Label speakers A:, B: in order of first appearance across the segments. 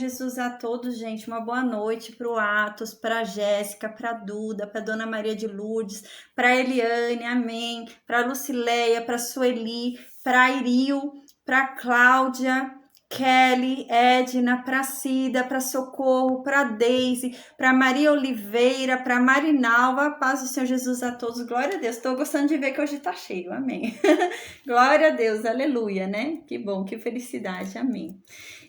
A: Jesus a todos, gente. Uma boa noite para o Atos, para a Jéssica, para a Duda, para a Dona Maria de Lourdes, para a Eliane, amém. Para a Lucileia, para a Sueli, para a Iril, para a Cláudia, Kelly, Edna, para a Cida, para Socorro, para a Deise, para Maria Oliveira, para Marinalva. A paz do Senhor Jesus a todos. Glória a Deus. Estou gostando de ver que hoje está cheio, amém. Glória a Deus, aleluia, né? Que bom, que felicidade, amém.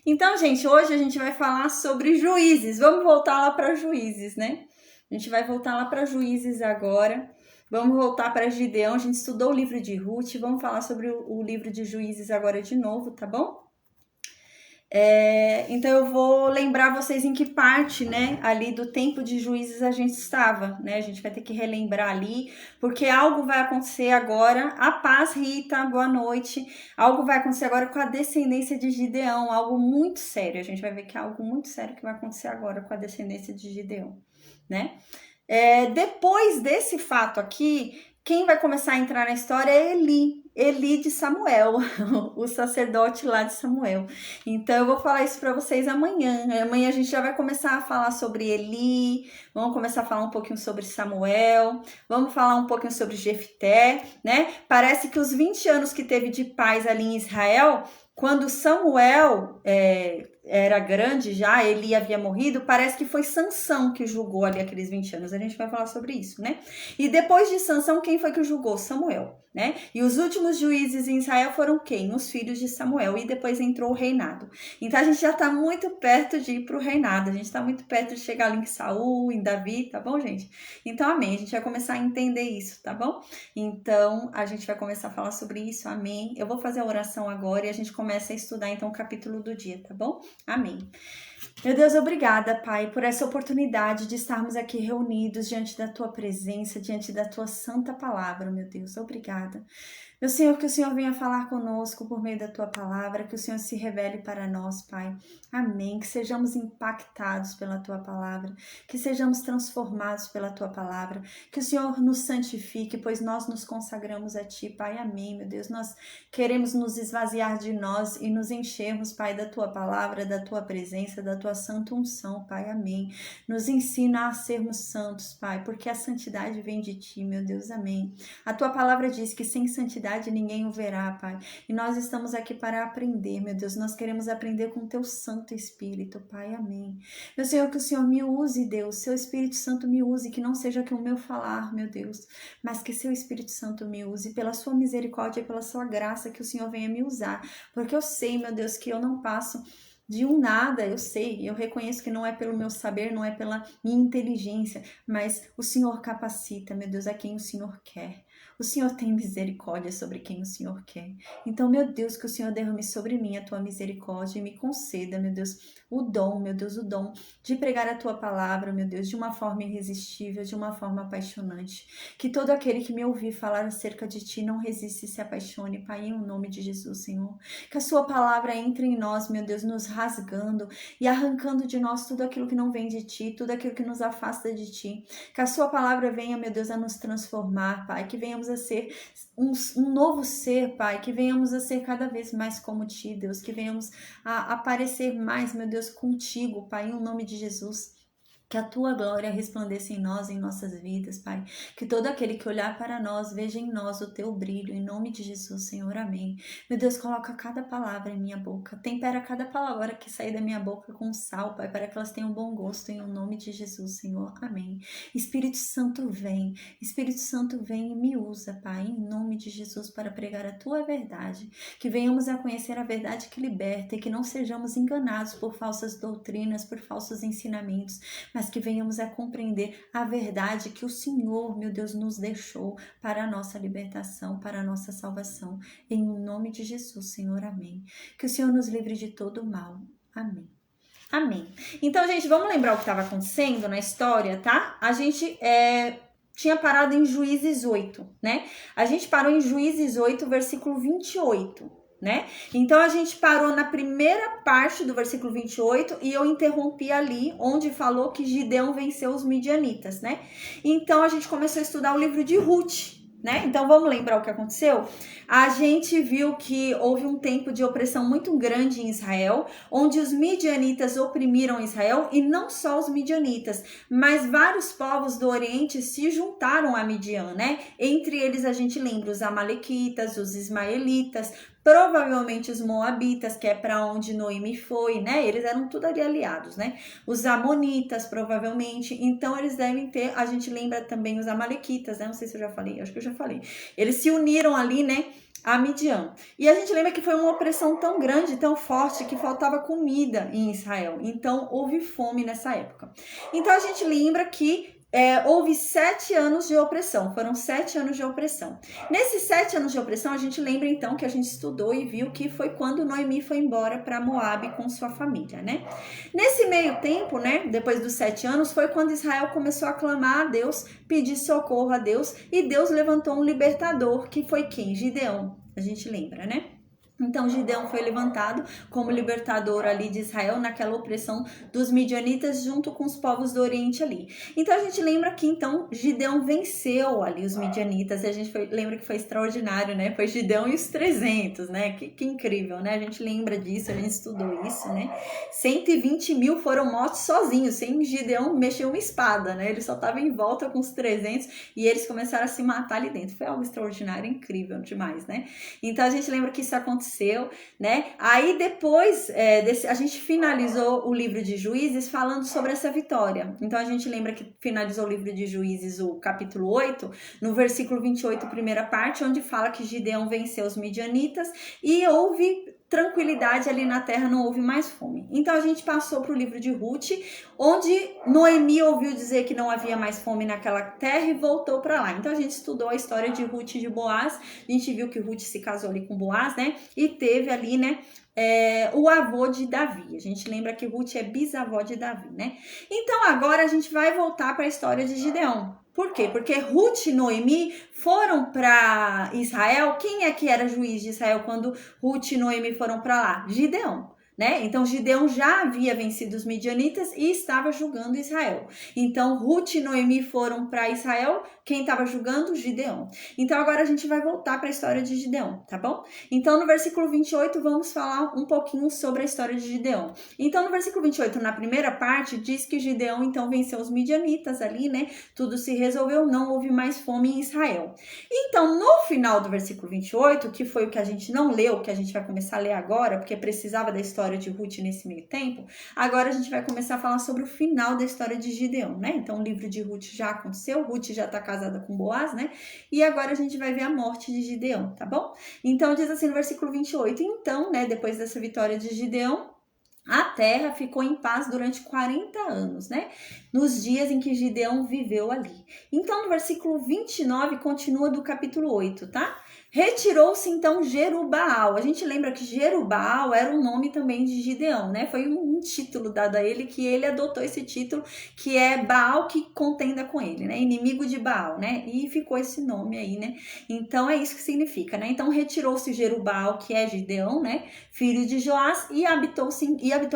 A: Então, gente, hoje a gente vai falar sobre Juízes. Vamos voltar lá para Juízes, né? A gente vai voltar lá para Juízes agora. Vamos voltar para Gideão. A gente estudou o livro de Ruth. Vamos falar sobre o livro de Juízes agora de novo, tá bom? Então eu vou lembrar vocês em que parte, né, ali do tempo de Juízes a gente estava, né? A gente vai ter que relembrar ali, porque algo vai acontecer agora. A paz, Rita, boa noite. Algo vai acontecer agora com a descendência de Gideão, algo muito sério. A gente vai ver que é algo muito sério que vai acontecer agora com a descendência de Gideão, né? Depois desse fato aqui, quem vai começar a entrar na história é Eli de Samuel, o sacerdote lá de Samuel. Então eu vou falar isso para vocês amanhã. Amanhã a gente já vai começar a falar sobre Eli, vamos começar a falar um pouquinho sobre Samuel, vamos falar um pouquinho sobre Jefté, né? Parece que os 20 anos que teve de paz ali em Israel, quando Samuel era grande já, Eli havia morrido, parece que foi Sansão que julgou ali aqueles 20 anos. A gente vai falar sobre isso, né? E depois de Sansão, quem foi que julgou? Samuel, né? E os últimos juízes em Israel foram quem? Os filhos de Samuel. E depois entrou o reinado. Então a gente já tá muito perto de ir pro reinado. A gente tá muito perto de chegar ali em Saul, em Davi, tá bom, gente? Então, amém. A gente vai começar a entender isso, tá bom? Então, a gente vai começar a falar sobre isso, amém. Eu vou fazer a oração agora e a gente começa a estudar, então, o capítulo do dia, tá bom? Amém. Meu Deus, obrigada, Pai, por essa oportunidade de estarmos aqui reunidos diante da Tua presença, diante da Tua santa palavra, meu Deus. Obrigada. Meu Senhor, que o Senhor venha falar conosco por meio da Tua palavra, que o Senhor se revele para nós, Pai. Amém. Que sejamos impactados pela Tua palavra, que sejamos transformados pela Tua palavra, que o Senhor nos santifique, pois nós nos consagramos a Ti, Pai. Amém, meu Deus. Nós queremos nos esvaziar de nós e nos enchermos, Pai, da Tua palavra, da Tua presença, da Tua santa unção, Pai. Amém. Nos ensina a sermos santos, Pai, porque a santidade vem de Ti, meu Deus. Amém. A Tua palavra diz que sem santidade ninguém o verá, Pai. E nós estamos aqui para aprender, meu Deus. Nós queremos aprender com o Teu Santo Espírito, Pai. Amém. Meu Senhor, que o Senhor me use, Deus. Seu Espírito Santo me use, que não seja que o meu falar, meu Deus, mas que Seu Espírito Santo me use, pela Sua misericórdia e pela Sua graça, que o Senhor venha me usar. Porque eu sei, meu Deus, que eu não passo de um nada, eu sei, eu reconheço que não é pelo meu saber, não é pela minha inteligência, mas o Senhor capacita, meu Deus, a quem o Senhor quer. O Senhor tem misericórdia sobre quem o Senhor quer. Então, meu Deus, que o Senhor derrame sobre mim a Tua misericórdia e me conceda, meu Deus, o dom, meu Deus, o dom de pregar a Tua palavra, meu Deus, de uma forma irresistível, de uma forma apaixonante. Que todo aquele que me ouvir falar acerca de Ti não resista e se apaixone, Pai, em nome de Jesus, Senhor. Que a Sua palavra entre em nós, meu Deus, nos rasgando e arrancando de nós tudo aquilo que não vem de Ti, tudo aquilo que nos afasta de Ti. Que a Sua palavra venha, meu Deus, a nos transformar, Pai, que venhamos a ser um novo ser, Pai, que venhamos a ser cada vez mais como Ti, Deus, que venhamos a aparecer mais, meu Deus, contigo, Pai, em nome de Jesus. Que a Tua glória resplandeça em nós, em nossas vidas, Pai. Que todo aquele que olhar para nós, veja em nós o Teu brilho, em nome de Jesus, Senhor, amém. Meu Deus, coloca cada palavra em minha boca. Tempera cada palavra que sair da minha boca com sal, Pai, para que elas tenham bom gosto, em nome de Jesus, Senhor, amém. Espírito Santo, vem. Espírito Santo, vem e me usa, Pai, em nome de Jesus, para pregar a Tua verdade. Que venhamos a conhecer a verdade que liberta e que não sejamos enganados por falsas doutrinas, por falsos ensinamentos, mas que venhamos a compreender a verdade que o Senhor, meu Deus, nos deixou para a nossa libertação, para a nossa salvação. Em nome de Jesus, Senhor, amém. Que o Senhor nos livre de todo mal. Amém. Amém. Então, gente, vamos lembrar o que estava acontecendo na história, tá? A gente tinha parado em Juízes 8, né? A gente parou em Juízes 8, versículo 28. Né? Então a gente parou na primeira parte do versículo 28 e eu interrompi ali onde falou que Gideão venceu os midianitas, né? Então a gente começou a estudar o livro de Ruth, né? Então vamos lembrar o que aconteceu? A gente viu que houve um tempo de opressão muito grande em Israel, onde os midianitas oprimiram Israel, e não só os midianitas, mas vários povos do Oriente se juntaram a Midian, né? Entre eles a gente lembra os amalequitas, os ismaelitas, provavelmente os moabitas, que é para onde Noemi foi, né? Eles eram tudo ali aliados, né? Os amonitas, provavelmente. Então eles devem ter, a gente lembra também os amalequitas, né? Não sei se eu já falei, acho que eu já falei. Eles se uniram ali, né, a Midian. E a gente lembra que foi uma opressão tão grande, tão forte, que faltava comida em Israel. Então houve fome nessa época. Então a gente lembra que houve 7 anos de opressão, foram 7 anos de opressão. Nesses 7 anos de opressão, a gente lembra então que a gente estudou e viu que foi quando Noemi foi embora para Moabe com sua família, né? Nesse meio tempo, né, depois dos 7 anos, foi quando Israel começou a clamar a Deus, pedir socorro a Deus, e Deus levantou um libertador, que foi quem? Gideão, a gente lembra, né? Então Gideão foi levantado como libertador ali de Israel naquela opressão dos midianitas junto com os povos do Oriente ali. Então a gente lembra que então Gideão venceu ali os midianitas, e a gente lembra que foi extraordinário, né? Foi Gideão e os 300, né? Que incrível, né? A gente lembra disso, a gente estudou isso, né? 120 mil foram mortos sozinhos, sem Gideão mexer uma espada, né? Ele só estava em volta com os 300 e eles começaram a se matar ali dentro. Foi algo extraordinário, incrível demais, né? Então a gente lembra que isso aconteceu, né? Aí depois a gente finalizou o livro de Juízes falando sobre essa vitória. Então a gente lembra que finalizou o livro de Juízes, o capítulo 8, no versículo 28, primeira parte, onde fala que Gideão venceu os midianitas e houve tranquilidade ali na terra, não houve mais fome. Então a gente passou para o livro de Ruth, onde Noemi ouviu dizer que não havia mais fome naquela terra e voltou para lá. Então a gente estudou a história de Ruth e de Boaz, a gente viu que Ruth se casou ali com Boaz, né? E teve ali, né, o avô de Davi. A gente lembra que Ruth é bisavó de Davi, né? Então agora a gente vai voltar para a história de Gideão. Por quê? Porque Ruth e Noemi foram para Israel. Quem é que era juiz de Israel quando Ruth e Noemi foram para lá? Gideão. Né? Então Gideão já havia vencido os midianitas e estava julgando Israel. Então Ruth e Noemi foram para Israel. Quem estava julgando? Gideão. Então agora a gente vai voltar para a história de Gideão, tá bom? Então no versículo 28 vamos falar um pouquinho sobre a história de Gideão. Então no versículo 28, na primeira parte, diz que Gideão então venceu os midianitas ali, né? Tudo se resolveu, não houve mais fome em Israel. Então no final do versículo 28, que foi o que a gente não leu, que a gente vai começar a ler agora, porque precisava da história de Ruth nesse meio tempo, agora a gente vai começar a falar sobre o final da história de Gideão, né? Então o livro de Ruth já aconteceu, Ruth já tá casada com Boaz, né? E agora a gente vai ver a morte de Gideão, tá bom? Então diz assim no versículo 28, então, né, depois dessa vitória de Gideão, a terra ficou em paz durante 40 anos, né? Nos dias em que Gideão viveu ali. Então no versículo 29 continua do capítulo 8, tá? Retirou-se então Jerubaal. A gente lembra que Jerubaal era um nome também de Gideão, né? Foi um título dado a ele, que ele adotou esse título, que é Baal que contenda com ele, né? Inimigo de Baal, né? E ficou esse nome aí, né? Então é isso que significa, né? Então retirou-se Jerubaal, que é Gideão, né? Filho de Joás, e habitou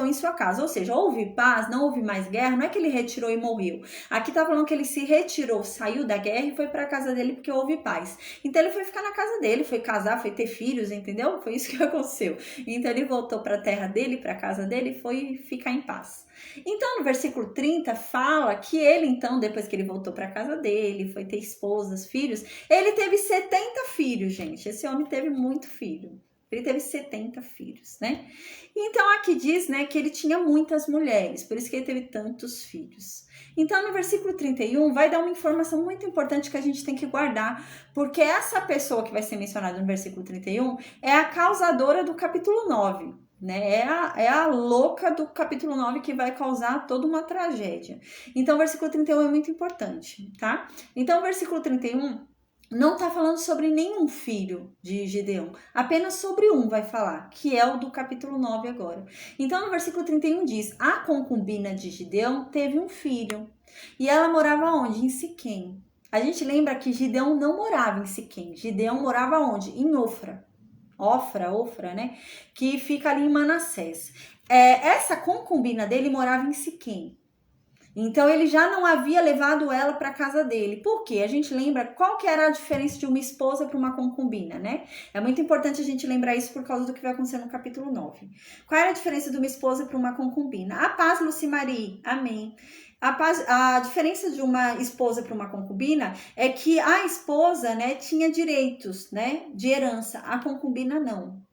A: em sua casa. Ou seja, houve paz, não houve mais guerra, não é que ele retirou e morreu. Aqui tá falando que ele se retirou, saiu da guerra e foi para a casa dele porque houve paz. Então ele foi ficar na casa dele, foi casar, foi ter filhos, entendeu? Foi isso que aconteceu. Então ele voltou para a terra dele, para a casa dele, e foi ficar em paz. Então no versículo 30 fala que ele então, depois que ele voltou para a casa dele, foi ter esposas, filhos, ele teve 70 filhos, gente. Esse homem teve muito filho. Ele teve 70 filhos, né? Então aqui diz, né, que ele tinha muitas mulheres, por isso que ele teve tantos filhos. Então no versículo 31 vai dar uma informação muito importante que a gente tem que guardar, porque essa pessoa que vai ser mencionada no versículo 31 é a causadora do capítulo 9. Né? É a louca do capítulo 9 que vai causar toda uma tragédia. Então o versículo 31 é muito importante, tá? Então o versículo 31 não está falando sobre nenhum filho de Gideão, apenas sobre um vai falar, que é o do capítulo 9 agora. Então no versículo 31 diz, a concubina de Gideão teve um filho, e ela morava onde? Em Siquém. A gente lembra que Gideão não morava em Siquém, Gideão morava onde? Em Ofra, né? Que fica ali em Manassés. Essa concubina dele morava em Siquém. Então ele já não havia levado ela para casa dele. Por quê? A gente lembra qual que era a diferença de uma esposa para uma concubina, né? É muito importante a gente lembrar isso por causa do que vai acontecer no capítulo 9. Qual era a diferença de uma esposa para uma concubina? A paz, Lucimari. Amém. A diferença de uma esposa para uma concubina é que a esposa, né, tinha direitos, né, de herança, a concubina não.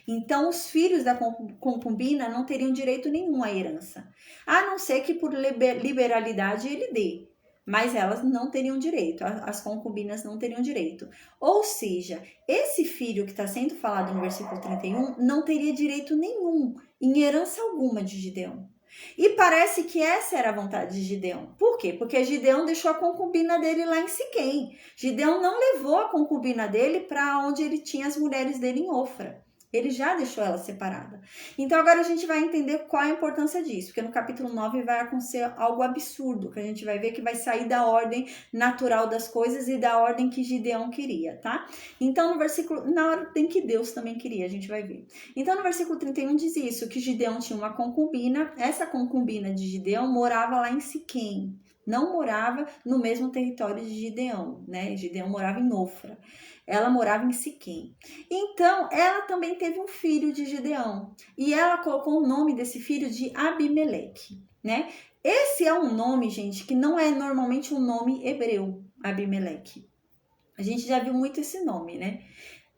A: Então, os filhos da concubina não teriam direito nenhum à herança, a não ser que por liberalidade ele dê, mas elas não teriam direito, as concubinas não teriam direito. Ou seja, esse filho que está sendo falado no versículo 31 não teria direito nenhum em herança alguma de Gideão. E parece que essa era a vontade de Gideão. Por quê? Porque Gideão deixou a concubina dele lá em Siquém. Gideão não levou a concubina dele para onde ele tinha as mulheres dele em Ofra. Ele já deixou ela separada. Então agora a gente vai entender qual a importância disso, porque no capítulo 9 vai acontecer algo absurdo, que a gente vai ver que vai sair da ordem natural das coisas e da ordem que Gideão queria, tá? Então no versículo, na ordem que Deus também queria, a gente vai ver. Então no versículo 31 diz isso, que Gideão tinha uma concubina, essa concubina de Gideão morava lá em Siquém, não morava no mesmo território de Gideão, né? Gideão morava em Ofra. Ela morava em Siquém. Então, ela também teve um filho de Gideão. E ela colocou o nome desse filho de Abimeleque, né? Esse é um nome, gente, que não é normalmente um nome hebreu, Abimeleque. A gente já viu muito esse nome, né?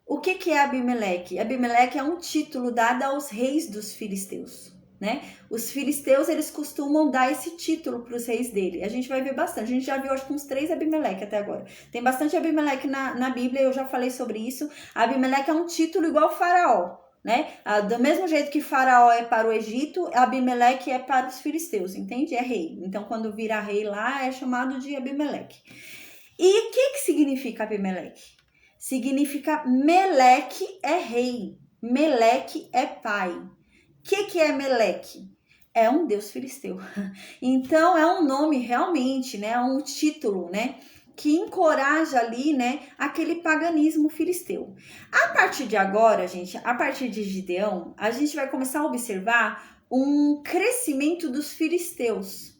A: O que é Abimeleque? Abimeleque é um título dado aos reis dos filisteus, né? Os filisteus, eles costumam dar esse título para os reis dele. A gente vai ver bastante. A gente já viu, acho que uns 3 Abimeleque até agora. Tem bastante Abimeleque na Bíblia, eu já falei sobre isso. Abimeleque é um título igual Faraó, né? Do mesmo jeito que Faraó é para o Egito, Abimeleque é para os filisteus, entende? É rei. Então, quando vira rei lá, é chamado de Abimeleque. E o que significa Abimeleque? Significa Meleque é rei, Meleque é pai. O que é Meleque? É um deus filisteu. Então, é um nome realmente, né? É um título, né? Que encoraja ali, né? Aquele paganismo filisteu. A partir de agora, gente, a partir de Gideão, a gente vai começar a observar um crescimento dos filisteus.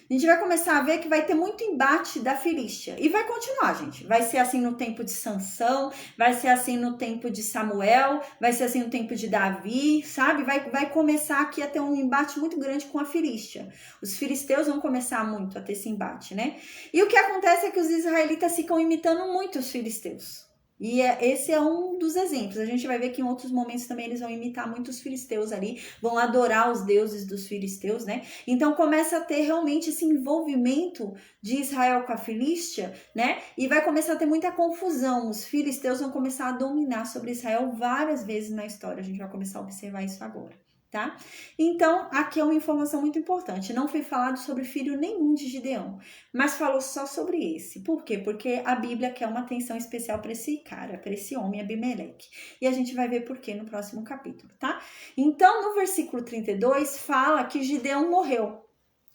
A: A gente vai começar a ver que vai ter muito embate da Filístia. E vai continuar, gente. Vai ser assim no tempo de Sansão, vai ser assim no tempo de Samuel, vai ser assim no tempo de Davi, sabe? Vai começar aqui a ter um embate muito grande com a Filístia. Os filisteus vão começar muito a ter esse embate, né? E o que acontece é que os israelitas ficam imitando muito os filisteus. E esse é um dos exemplos. A gente vai ver que em outros momentos também eles vão imitar muitos filisteus ali, vão adorar os deuses dos filisteus, né? Então começa a ter realmente esse envolvimento de Israel com a Filístia, né? E vai começar a ter muita confusão. Os filisteus vão começar a dominar sobre Israel várias vezes na história. A gente vai começar a observar isso agora. Tá? Então, aqui é uma informação muito importante. Não foi falado sobre filho nenhum de Gideão, mas falou só sobre esse. Por quê? Porque a Bíblia quer uma atenção especial para esse cara, para esse homem Abimeleque. E a gente vai ver por quê no próximo capítulo, tá? Então, no versículo 32, fala que Gideão morreu.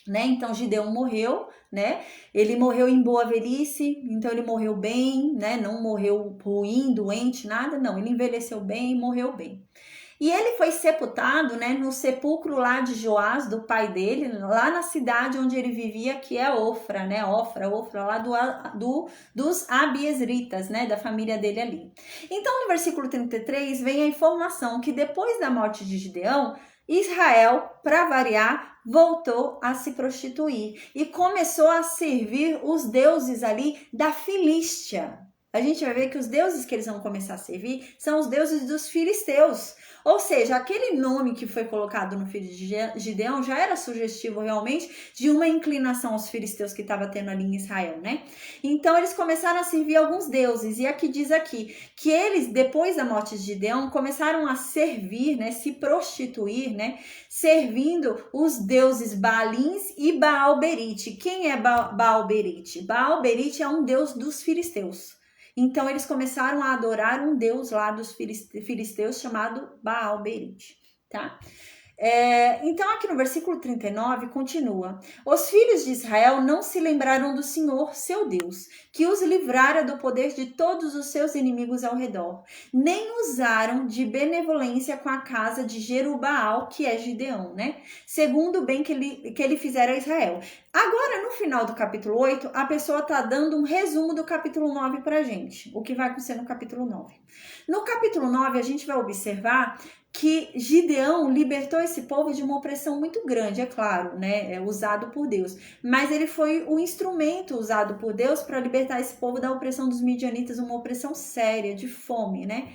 A: Né? Então Gideão morreu, né? Ele morreu em boa velhice, então ele morreu bem, né? Não morreu ruim, doente, nada, não. Ele envelheceu bem e morreu bem. E ele foi sepultado, né, no sepulcro lá de Joás, do pai dele, lá na cidade onde ele vivia, que é Ofra, né, Ofra lá dos Abiesritas, né, da família dele ali. Então, no versículo 33, vem a informação que depois da morte de Gideão, Israel, para variar, voltou a se prostituir e começou a servir os deuses ali da Filístia. A gente vai ver que os deuses que eles vão começar a servir são os deuses dos filisteus. Ou seja, aquele nome que foi colocado no filho de Gideão já era sugestivo realmente de uma inclinação aos filisteus que estava tendo ali em Israel, né? Então eles começaram a servir alguns deuses. E aqui diz aqui que eles, depois da morte de Gideão, começaram a servir, né? Se prostituir, né? Servindo os deuses Baalins e Baal-berite. Quem é Baal-berite? Baal-berite é um deus dos filisteus. Então, eles começaram a adorar um deus lá dos filisteus chamado Baal-berite, tá? Então, aqui no versículo 39, continua. Os filhos de Israel não se lembraram do Senhor, seu Deus, que os livrara do poder de todos os seus inimigos ao redor, nem usaram de benevolência com a casa de Jerubaal, que é Gideão, né? Segundo o bem que ele fizera a Israel. Agora, no final do capítulo 8, a pessoa está dando um resumo do capítulo 9 para a gente, o que vai acontecer no capítulo 9. No capítulo 9, a gente vai observar que Gideão libertou esse povo de uma opressão muito grande, é claro, né? Usado por Deus. Mas ele foi o instrumento usado por Deus para libertar esse povo da opressão dos midianitas, uma opressão séria, de fome, né?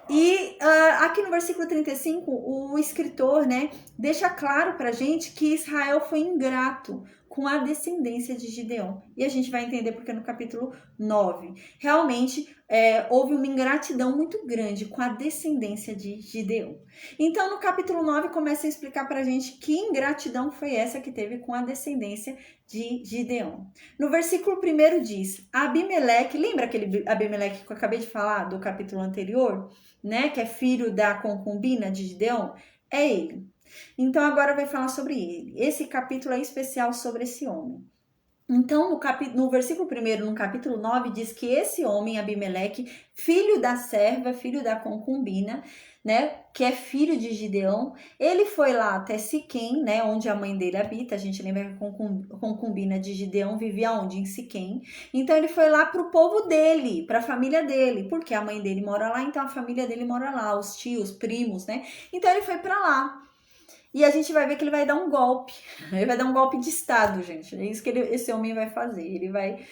A: E aqui no versículo 35, o escritor, né, deixa claro pra gente que Israel foi ingrato com a descendência de Gideão. E a gente vai entender porque no capítulo 9. Realmente, houve uma ingratidão muito grande com a descendência de Gideão. Então, no capítulo 9, começa a explicar pra gente que ingratidão foi essa que teve com a descendência de Gideão. No versículo 1 diz, Abimeleque, lembra aquele Abimeleque que eu acabei de falar do capítulo anterior, né, que é filho da concubina de Gideão? É ele. Então, agora vai falar sobre ele. Esse capítulo é especial sobre esse homem. Então, no versículo 1, no capítulo 9, diz que esse homem, Abimeleque, filho da serva, filho da concubina, né, que é filho de Gideão, ele foi lá até Siquém, né, onde a mãe dele habita. A gente lembra que a concubina de Gideão vivia onde? Em Siquém. Então, ele foi lá para o povo dele, para a família dele, porque a mãe dele mora lá, então a família dele mora lá, os tios, primos, né? Então, ele foi para lá. E a gente vai ver que ele vai dar um golpe. Ele vai dar um golpe de Estado, gente. É isso que esse homem vai fazer. Ele vai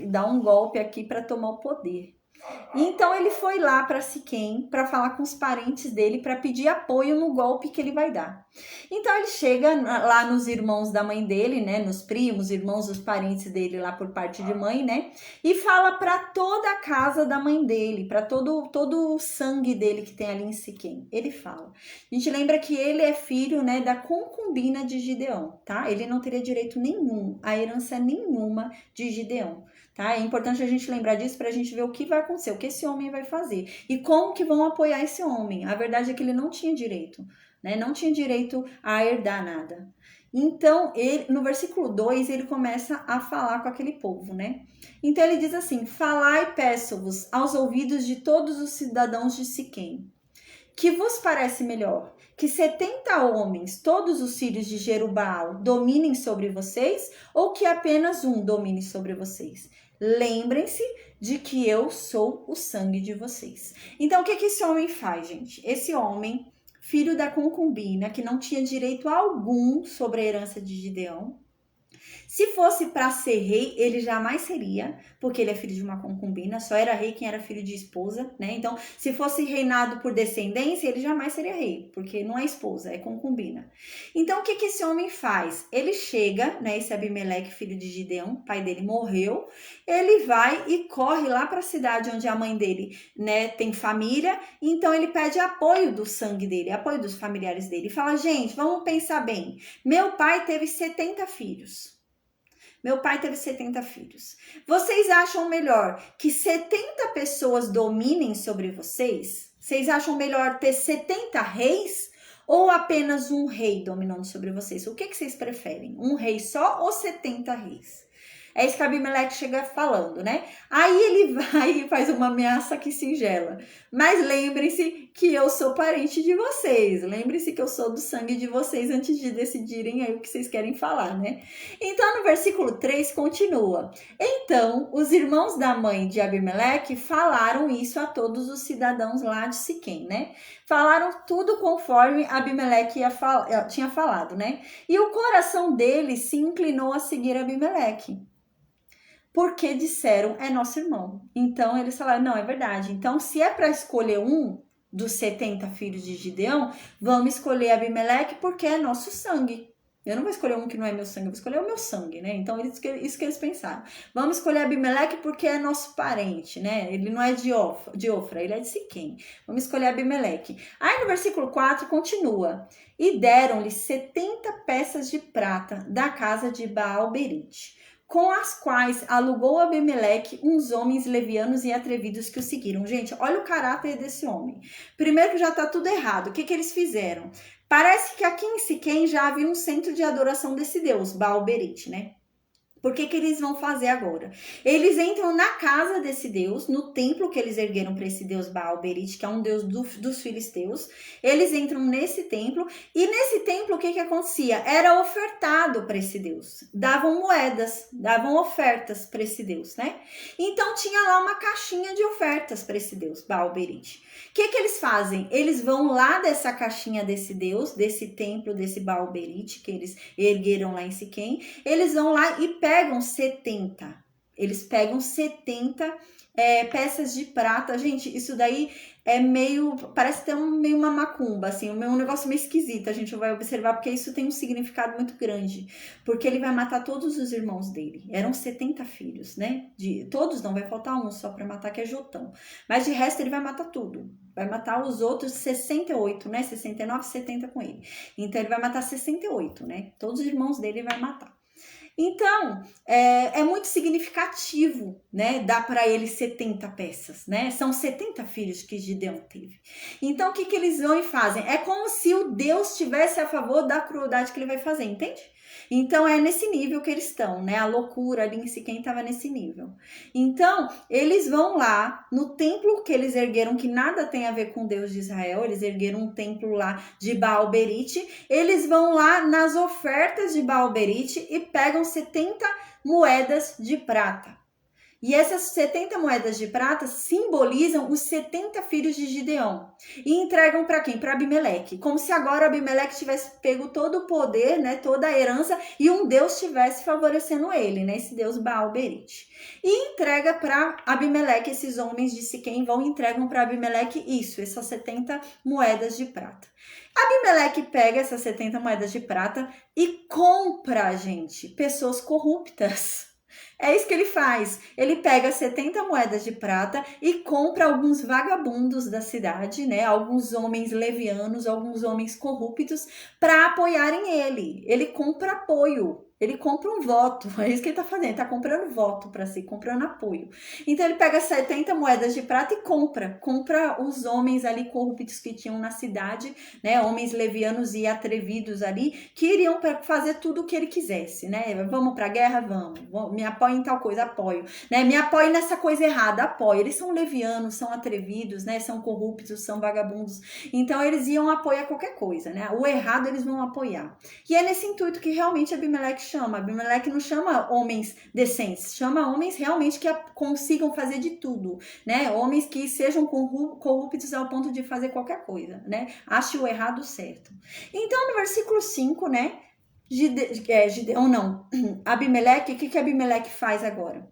A: dar um golpe aqui para tomar o poder. Então ele foi lá para Siquém para falar com os parentes dele para pedir apoio no golpe que ele vai dar. Então ele chega lá nos irmãos da mãe dele, né, nos primos, irmãos, os parentes dele lá por parte de mãe, né, e fala para toda a casa da mãe dele, para todo o sangue dele que tem ali em Siquém. Ele fala. A gente lembra que ele é filho, né, da concubina de Gideão, tá? Ele não teria direito nenhum, a herança nenhuma de Gideão. Tá? É importante a gente lembrar disso para a gente ver o que vai acontecer, o que esse homem vai fazer e como que vão apoiar esse homem. A verdade é que ele não tinha direito, né? Não tinha direito a herdar nada. Então, no versículo 2, ele começa a falar com aquele povo, né? Então, ele diz assim, falai, peço-vos, aos ouvidos de todos os cidadãos de Siquém, que vos parece melhor? Que 70 homens, todos os filhos de Jerubaal, dominem sobre vocês, ou que apenas um domine sobre vocês? Lembrem-se de que eu sou o sangue de vocês. Então, o que esse homem faz, gente? Esse homem, filho da concubina, que não tinha direito algum sobre a herança de Gideão, se fosse para ser rei, ele jamais seria, porque ele é filho de uma concubina, só era rei quem era filho de esposa, né? Então, se fosse reinado por descendência, ele jamais seria rei, porque não é esposa, é concubina. Então, o que esse homem faz? Ele chega, né, esse Abimeleque, filho de Gideão, pai dele morreu, ele vai e corre lá para a cidade onde a mãe dele, né, tem família, então ele pede apoio do sangue dele, apoio dos familiares dele, e fala, gente, vamos pensar bem, meu pai teve 70 filhos, meu pai teve 70 filhos. Vocês acham melhor que 70 pessoas dominem sobre vocês? Vocês acham melhor ter 70 reis ou apenas um rei dominando sobre vocês? O que vocês preferem? Um rei só ou 70 reis? É isso que Abimeleque chega falando, né? Aí ele vai e faz uma ameaça que singela. Mas lembrem-se que eu sou parente de vocês. Lembrem-se que eu sou do sangue de vocês antes de decidirem aí o que vocês querem falar, né? Então, no versículo 3, continua. Então, os irmãos da mãe de Abimeleque falaram isso a todos os cidadãos lá de Siquém, né? Falaram tudo conforme Abimeleque tinha falado, né? E o coração deles se inclinou a seguir Abimeleque, porque disseram, é nosso irmão. Então, eles falaram, não, é verdade. Então, se é para escolher um dos 70 filhos de Gideão, vamos escolher Abimeleque porque é nosso sangue. Eu não vou escolher um que não é meu sangue, eu vou escolher o meu sangue, né? Então, isso que eles pensaram. Vamos escolher Abimeleque porque é nosso parente, né? Ele não é de Ofra, ele é de Siquém. Vamos escolher Abimeleque. Aí, no versículo 4, continua. E deram-lhe 70 peças de prata da casa de Baal-Berite, com as quais alugou Abimeleque uns homens levianos e atrevidos que o seguiram. Gente, olha o caráter desse homem. Primeiro que já tá tudo errado. O que que eles fizeram? Parece que aqui em Siquém já havia um centro de adoração desse deus, Baal-berite, né? Por que que eles vão fazer agora? Eles entram na casa desse deus, no templo que eles ergueram para esse deus Baal-berite, que é um deus dos filisteus. Eles entram nesse templo e nesse templo o que que acontecia? Era ofertado para esse deus. Davam moedas, davam ofertas para esse deus, né? Então tinha lá uma caixinha de ofertas para esse deus Baal-berite. O que que eles fazem? Eles vão lá dessa caixinha desse deus, desse templo, desse Baal-berite que eles ergueram lá em Siquém. Eles vão lá e pegam 70. Eles pegam 70 peças de prata. Gente, isso daí é meio... Parece ter meio uma macumba, assim. Um negócio meio esquisito. A gente vai observar porque isso tem um significado muito grande. Porque ele vai matar todos os irmãos dele. Eram 70 filhos, né? Todos não, vai faltar um só para matar, que é Jotão. Mas de resto ele vai matar tudo. Vai matar os outros 68, né? 69, 70 com ele. Então ele vai matar 68, né? Todos os irmãos dele ele vai matar. Então, é muito significativo, né? Dá para ele 70 peças, né? São 70 filhos que Gideão teve. Então, o que que eles vão e fazem? É como se o Deus estivesse a favor da crueldade que ele vai fazer, entende? Então, é nesse nível que eles estão, né? A loucura ali em Siquém estava nesse nível. Então, eles vão lá no templo que eles ergueram, que nada tem a ver com Deus de Israel, eles ergueram um templo lá de Baal-berite, eles vão lá nas ofertas de Baal-berite e pegam 70 moedas de prata. E essas 70 moedas de prata simbolizam os 70 filhos de Gideão. E entregam para quem? Para Abimeleque. Como se agora Abimeleque tivesse pego todo o poder, né, toda a herança, e um Deus estivesse favorecendo ele, né, esse Deus Baal-berite. E entrega para Abimeleque, esses homens de Siquém vão e entregam para Abimeleque isso, essas 70 moedas de prata. Abimeleque pega essas 70 moedas de prata e compra, gente, pessoas corruptas. É isso que ele faz. Ele pega 70 moedas de prata e compra alguns vagabundos da cidade, né? Alguns homens levianos, alguns homens corruptos, para apoiarem ele. Ele compra apoio. Ele compra um voto, é isso que ele tá fazendo, ele tá comprando voto para si, comprando apoio. Então ele pega 70 moedas de prata e compra os homens ali corruptos que tinham na cidade, né, homens levianos e atrevidos ali, que iriam fazer tudo o que ele quisesse, né, vamos pra guerra, vamos, me apoiem em tal coisa, apoio, né, me apoiem nessa coisa errada, apoio. Eles são levianos, são atrevidos, né, são corruptos, são vagabundos, então eles iam apoiar qualquer coisa, né, o errado eles vão apoiar. E é nesse intuito que realmente Abimeleque chama. Abimeleque não chama homens decentes, chama homens realmente que consigam fazer de tudo, né? Homens que sejam corruptos ao ponto de fazer qualquer coisa, né? Ache o errado certo. Então, no versículo 5, né? Gideão não, Abimeleque, o que Abimeleque faz agora?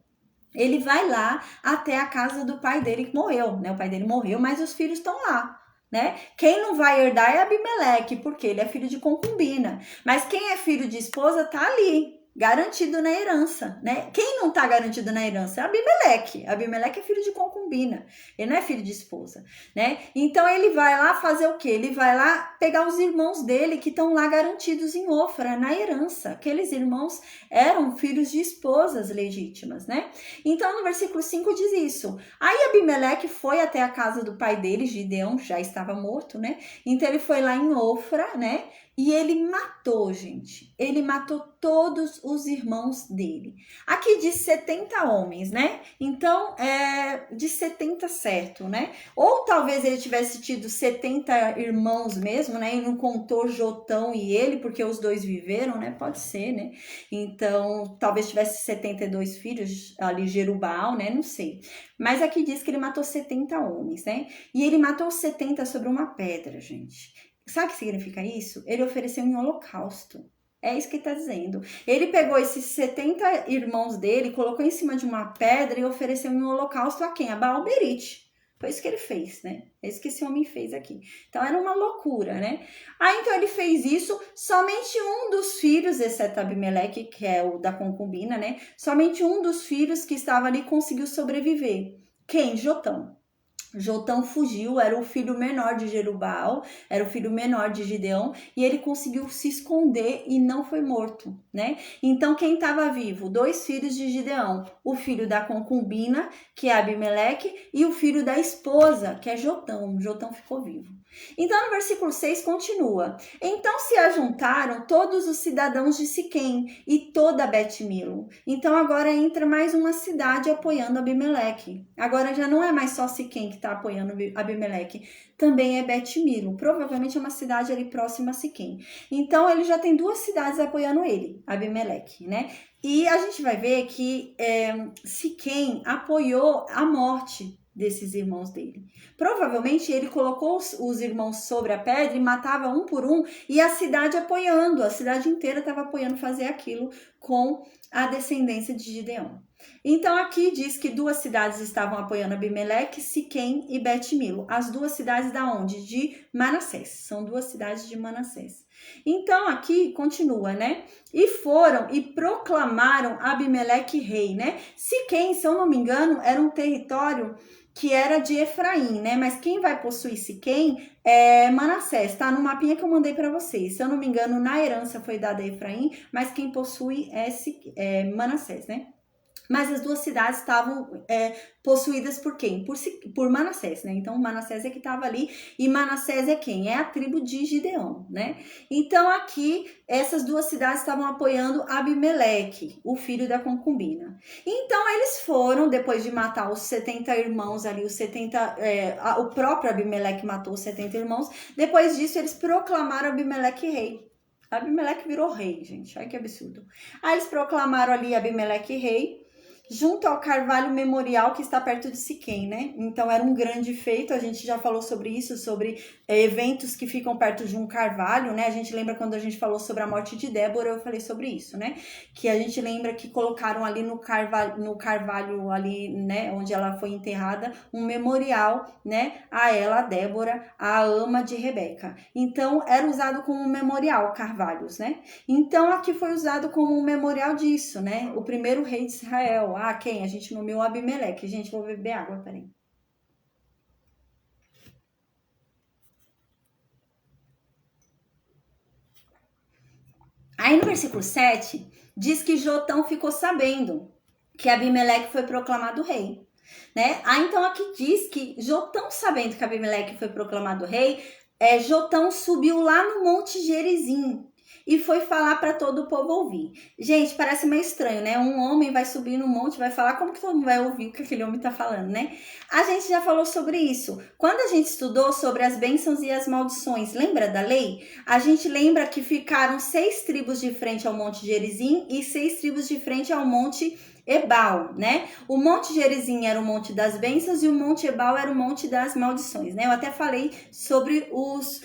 A: Ele vai lá até a casa do pai dele que morreu, né? O pai dele morreu, mas os filhos estão lá. Né? Quem não vai herdar é Abimeleque, porque ele é filho de concubina. Mas quem é filho de esposa tá ali, garantido na herança, né? Quem não tá garantido na herança é Abimeleque. Abimeleque é filho de concubina, ele não é filho de esposa, né? Então ele vai lá fazer o quê? Ele vai lá pegar os irmãos dele que estão lá garantidos em Ofra, na herança. Aqueles irmãos eram filhos de esposas legítimas, né? Então no versículo 5 diz isso. Aí Abimeleque foi até a casa do pai dele, Gideão já estava morto, né? Então ele foi lá em Ofra, né? E ele matou, gente. Ele matou todos os irmãos dele. Aqui diz 70 homens, né? Então, de 70 certo, né? Ou talvez ele tivesse tido 70 irmãos mesmo, né? E não contou Jotão e ele, porque os dois viveram, né? Pode ser, né? Então, talvez tivesse 72 filhos ali, Jerubbaal, né? Não sei. Mas aqui diz que ele matou 70 homens, né? E ele matou 70 sobre uma pedra, gente. Sabe o que significa isso? Ele ofereceu em holocausto. É isso que ele está dizendo. Ele pegou esses 70 irmãos dele, colocou em cima de uma pedra e ofereceu em holocausto a quem? A Baal-berite. Foi isso que ele fez, né? É isso que esse homem fez aqui. Então era uma loucura, né? Aí então ele fez isso, somente um dos filhos, exceto Abimeleque, que é o da concubina, né? Somente um dos filhos que estava ali conseguiu sobreviver. Quem? Jotão. Jotão fugiu, era o filho menor de Jerubbaal, era o filho menor de Gideão, e ele conseguiu se esconder e não foi morto, né? Então, quem estava vivo? 2 filhos de Gideão, o filho da concubina, que é Abimeleque, e o filho da esposa, que é Jotão. Jotão ficou vivo. Então, no versículo 6 continua: então se ajuntaram todos os cidadãos de Siquém e toda Bet-Milo. Então agora entra mais uma cidade apoiando Abimeleque. Agora já não é mais só Siquém que está apoiando Abimeleque, também é Bet-Milo. Provavelmente é uma cidade ali próxima a Siquém. Então ele já tem 2 cidades apoiando ele, Abimeleque, né? E a gente vai ver que Siquém apoiou a morte desses irmãos dele. Provavelmente ele colocou os irmãos sobre a pedra e matava um por um, e a cidade apoiando, a cidade inteira estava apoiando fazer aquilo com a descendência de Gideão. Então aqui diz que 2 cidades estavam apoiando Abimeleque, Siquém e Bet-Milo. As 2 cidades da onde? De Manassés. São 2 cidades de Manassés. Então aqui continua, né? E foram e proclamaram Abimeleque rei, né? Siquém, se eu não me engano, era um território que era de Efraim, né? Mas quem vai possuir Siquém é Manassés, tá? No mapinha que eu mandei para vocês. Se eu não me engano, na herança foi dada a Efraim, mas quem possui é Manassés, né? Mas as 2 cidades estavam possuídas por quem? Por Manassés, né? Então Manassés é que estava ali, e Manassés é quem? É a tribo de Gideão, né? Então aqui essas 2 cidades estavam apoiando Abimeleque, o filho da concubina. Então eles foram, depois de matar os 70 irmãos ali, o próprio Abimeleque matou os 70 irmãos, depois disso eles proclamaram Abimeleque rei. Abimeleque virou rei, gente, olha que absurdo. Aí eles proclamaram ali Abimeleque rei, junto ao Carvalho Memorial que está perto de Siquém, né? Então era um grande feito, a gente já falou sobre isso, sobre eventos que ficam perto de um carvalho, né? A gente lembra quando a gente falou sobre a morte de Débora, eu falei sobre isso, né? Que a gente lembra que colocaram ali no carvalho ali, né? Onde ela foi enterrada, um memorial, né? A ela, a Débora, a ama de Rebeca. Então era usado como um memorial, carvalhos, né? Então aqui foi usado como um memorial disso, né? O primeiro rei de Israel. Ah, quem? A gente nomeou Abimeleque. Gente, vou beber água, peraí. Aí no versículo 7, diz que Jotão ficou sabendo que Abimeleque foi proclamado rei, né? Ah, então aqui diz que Jotão, sabendo que Abimeleque foi proclamado rei, Jotão subiu lá no Monte Gerizim e foi falar para todo o povo ouvir. Gente, parece meio estranho, né? Um homem vai subir no monte, vai falar, como que todo mundo vai ouvir o que aquele homem tá falando, né? A gente já falou sobre isso. Quando a gente estudou sobre as bênçãos e as maldições, lembra da lei? A gente lembra que ficaram 6 tribos de frente ao Monte Gerizim e 6 tribos de frente ao Monte Ebal, né? O Monte Gerizim era o Monte das Bênçãos e o Monte Ebal era o Monte das Maldições, né? Eu até falei sobre os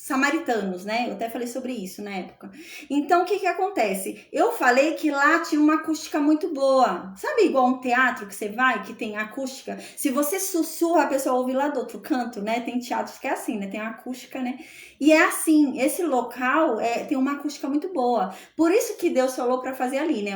A: samaritanos, né? Eu até falei sobre isso na época. Então, o que acontece? Eu falei que lá tinha uma acústica muito boa. Sabe igual um teatro que você vai, que tem acústica? Se você sussurra, a pessoa ouve lá do outro canto, né? Tem teatros que é assim, né? Tem a acústica, né? E é assim, esse local tem uma acústica muito boa. Por isso que Deus falou para fazer ali, né?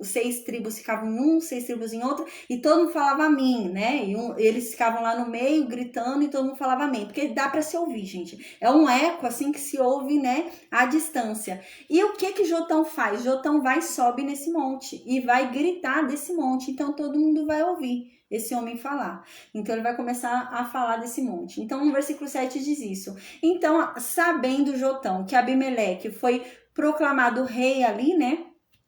A: 6 tribos ficavam em um, 6 tribos em outro, e todo mundo falava amém, né? E eles ficavam lá no meio, gritando, e todo mundo falava amém. Porque dá para se ouvir, gente. É um eco, assim, que se ouve, né? À distância. E o que Jotão faz? Jotão vai e sobe nesse monte, e vai gritar desse monte. Então, todo mundo vai ouvir esse homem falar. Então ele vai começar a falar desse monte. Então no versículo 7 diz isso. Então, sabendo Jotão que Abimeleque foi proclamado rei ali, né?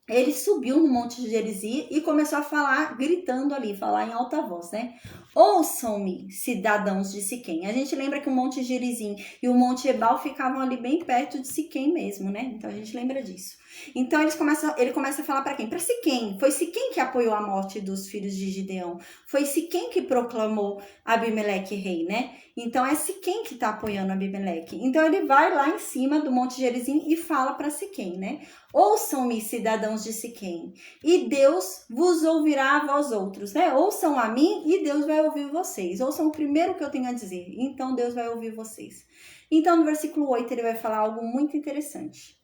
A: Ele subiu no monte de Gerizim e começou a falar, gritando ali, falar em alta voz, né? Ouçam-me, cidadãos de Siquém. A gente lembra que o monte Gerizim e o monte Ebal ficavam ali bem perto de Siquém mesmo, né? Então a gente lembra disso. Então ele começa a falar para quem? Para Siquém. Foi Siquém que apoiou a morte dos filhos de Gideão. Foi Siquém que proclamou Abimeleque rei, né? Então é Siquém que está apoiando Abimeleque. Então ele vai lá em cima do monte Gerizim e fala para Siquém, né? Ouçam-me, cidadãos de Siquém, e Deus vos ouvirá a vós outros, né? Ouçam a mim e Deus vai ouvir vocês. Ouçam o primeiro que eu tenho a dizer, então Deus vai ouvir vocês. Então no versículo 8 ele vai falar algo muito interessante.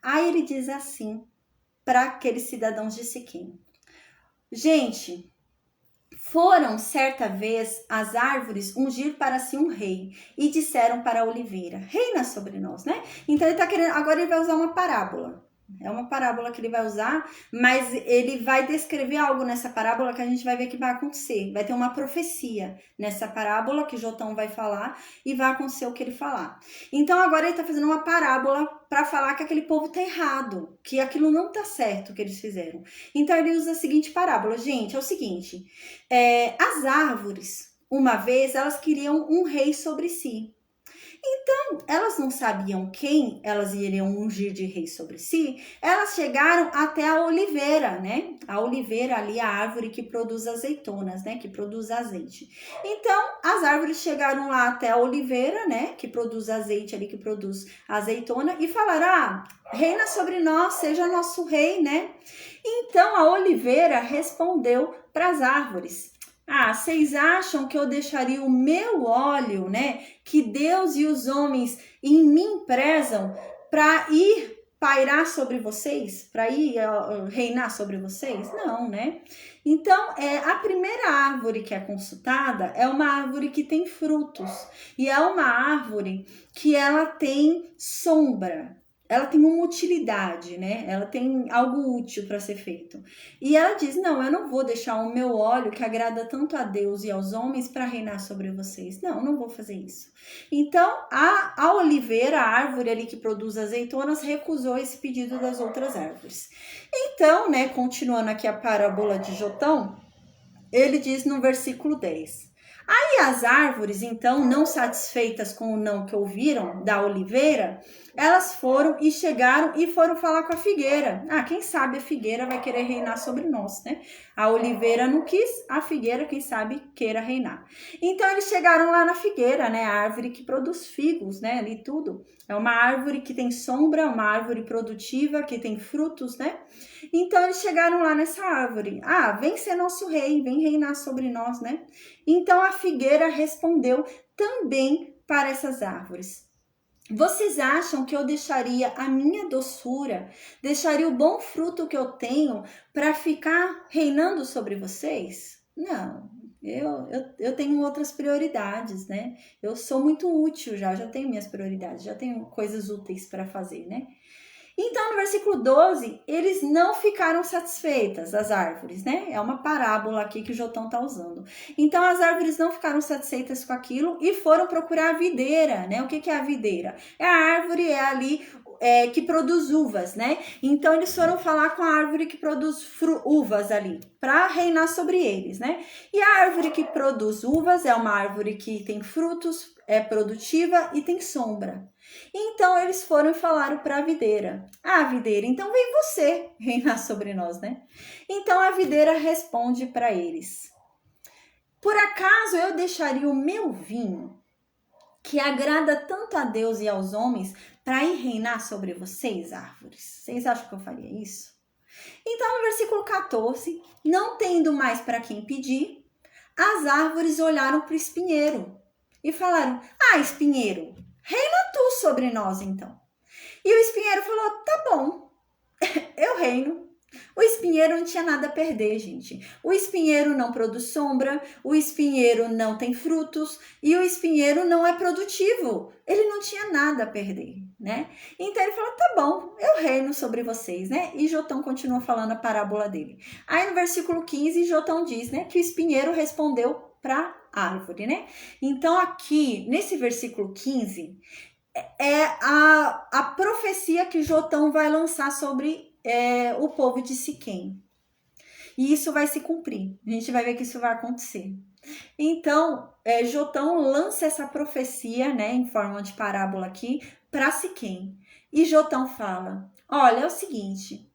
A: Aí ele diz assim para aqueles cidadãos de Siquém: gente, Foram certa vez as árvores ungir para si um rei e disseram para a oliveira: reina sobre nós, né? Então ele tá querendo, agora ele vai usar uma parábola. É uma parábola que ele vai usar, mas ele vai descrever algo nessa parábola que a gente vai ver que vai acontecer. Vai ter uma profecia nessa parábola que Jotão vai falar e vai acontecer o que ele falar. Então agora ele está fazendo uma parábola para falar que aquele povo está errado, que aquilo não está certo que eles fizeram. Então ele usa a seguinte parábola. Gente, é o seguinte, as árvores, uma vez, elas queriam um rei sobre si. Então, elas não sabiam quem elas iriam ungir de rei sobre si, elas chegaram até a oliveira, né? A oliveira ali, a árvore que produz azeitonas, né? Que produz azeite. Então, as árvores chegaram lá até a oliveira, né? Que produz azeite ali, que produz azeitona, e falaram: reina sobre nós, seja nosso rei, né? Então, a oliveira respondeu para as árvores: vocês acham que eu deixaria o meu óleo, né, que Deus e os homens em mim prezam, para ir pairar sobre vocês, para ir reinar sobre vocês? Não, né? Então, a primeira árvore que é consultada é uma árvore que tem frutos, e é uma árvore que ela tem sombra. Ela tem uma utilidade, né? Ela tem algo útil para ser feito. E ela diz: não, eu não vou deixar o meu óleo que agrada tanto a Deus e aos homens para reinar sobre vocês. Não vou fazer isso. Então, a oliveira, a árvore ali que produz azeitonas, recusou esse pedido das outras árvores. Então, né, continuando aqui a parábola de Jotão, ele diz no versículo 10. Aí as árvores, então, não satisfeitas com o não que ouviram da oliveira, elas foram e chegaram e foram falar com a figueira. Quem sabe a figueira vai querer reinar sobre nós, né? A oliveira não quis, a figueira, quem sabe, queira reinar. Então, eles chegaram lá na figueira, né? A árvore que produz figos, né? Ali tudo. É uma árvore que tem sombra, uma árvore produtiva, que tem frutos, né? Então, eles chegaram lá nessa árvore. Vem ser nosso rei, vem reinar sobre nós, né? Então, a figueira respondeu também para essas árvores: vocês acham que eu deixaria a minha doçura, deixaria o bom fruto que eu tenho para ficar reinando sobre vocês? Não, eu tenho outras prioridades, né? Eu sou muito útil já tenho minhas prioridades, já tenho coisas úteis para fazer, né? Então, no versículo 12, eles não ficaram satisfeitas, as árvores, né? É uma parábola aqui que o Jotão está usando. Então, as árvores não ficaram satisfeitas com aquilo e foram procurar a videira, né? O que é a videira? É a árvore, ali que produz uvas, né? Então, eles foram falar com a árvore que produz uvas ali, para reinar sobre eles, né? E a árvore que produz uvas é uma árvore que tem frutos, é produtiva e tem sombra. Então, eles foram e falaram para a videira: videira, então vem você reinar sobre nós, né? Então, a videira responde para eles: por acaso eu deixaria o meu vinho, que agrada tanto a Deus e aos homens, para ir reinar sobre vocês, árvores? Vocês acham que eu faria isso? Então, no versículo 14, não tendo mais para quem pedir, as árvores olharam para o espinheiro e falaram: espinheiro, reina tu sobre nós, então. E o espinheiro falou: tá bom, eu reino. O espinheiro não tinha nada a perder, gente. O espinheiro não produz sombra, o espinheiro não tem frutos e o espinheiro não é produtivo. Ele não tinha nada a perder, né? Então ele falou: tá bom, eu reino sobre vocês, né? E Jotão continua falando a parábola dele. Aí no versículo 15, Jotão diz, né, que o espinheiro respondeu para árvore, né? Então aqui, nesse versículo 15, é a profecia que Jotão vai lançar sobre o povo de Siquém. E isso vai se cumprir. A gente vai ver que isso vai acontecer. Então, Jotão lança essa profecia, né, em forma de parábola aqui, para Siquém. E Jotão fala: olha, é o seguinte,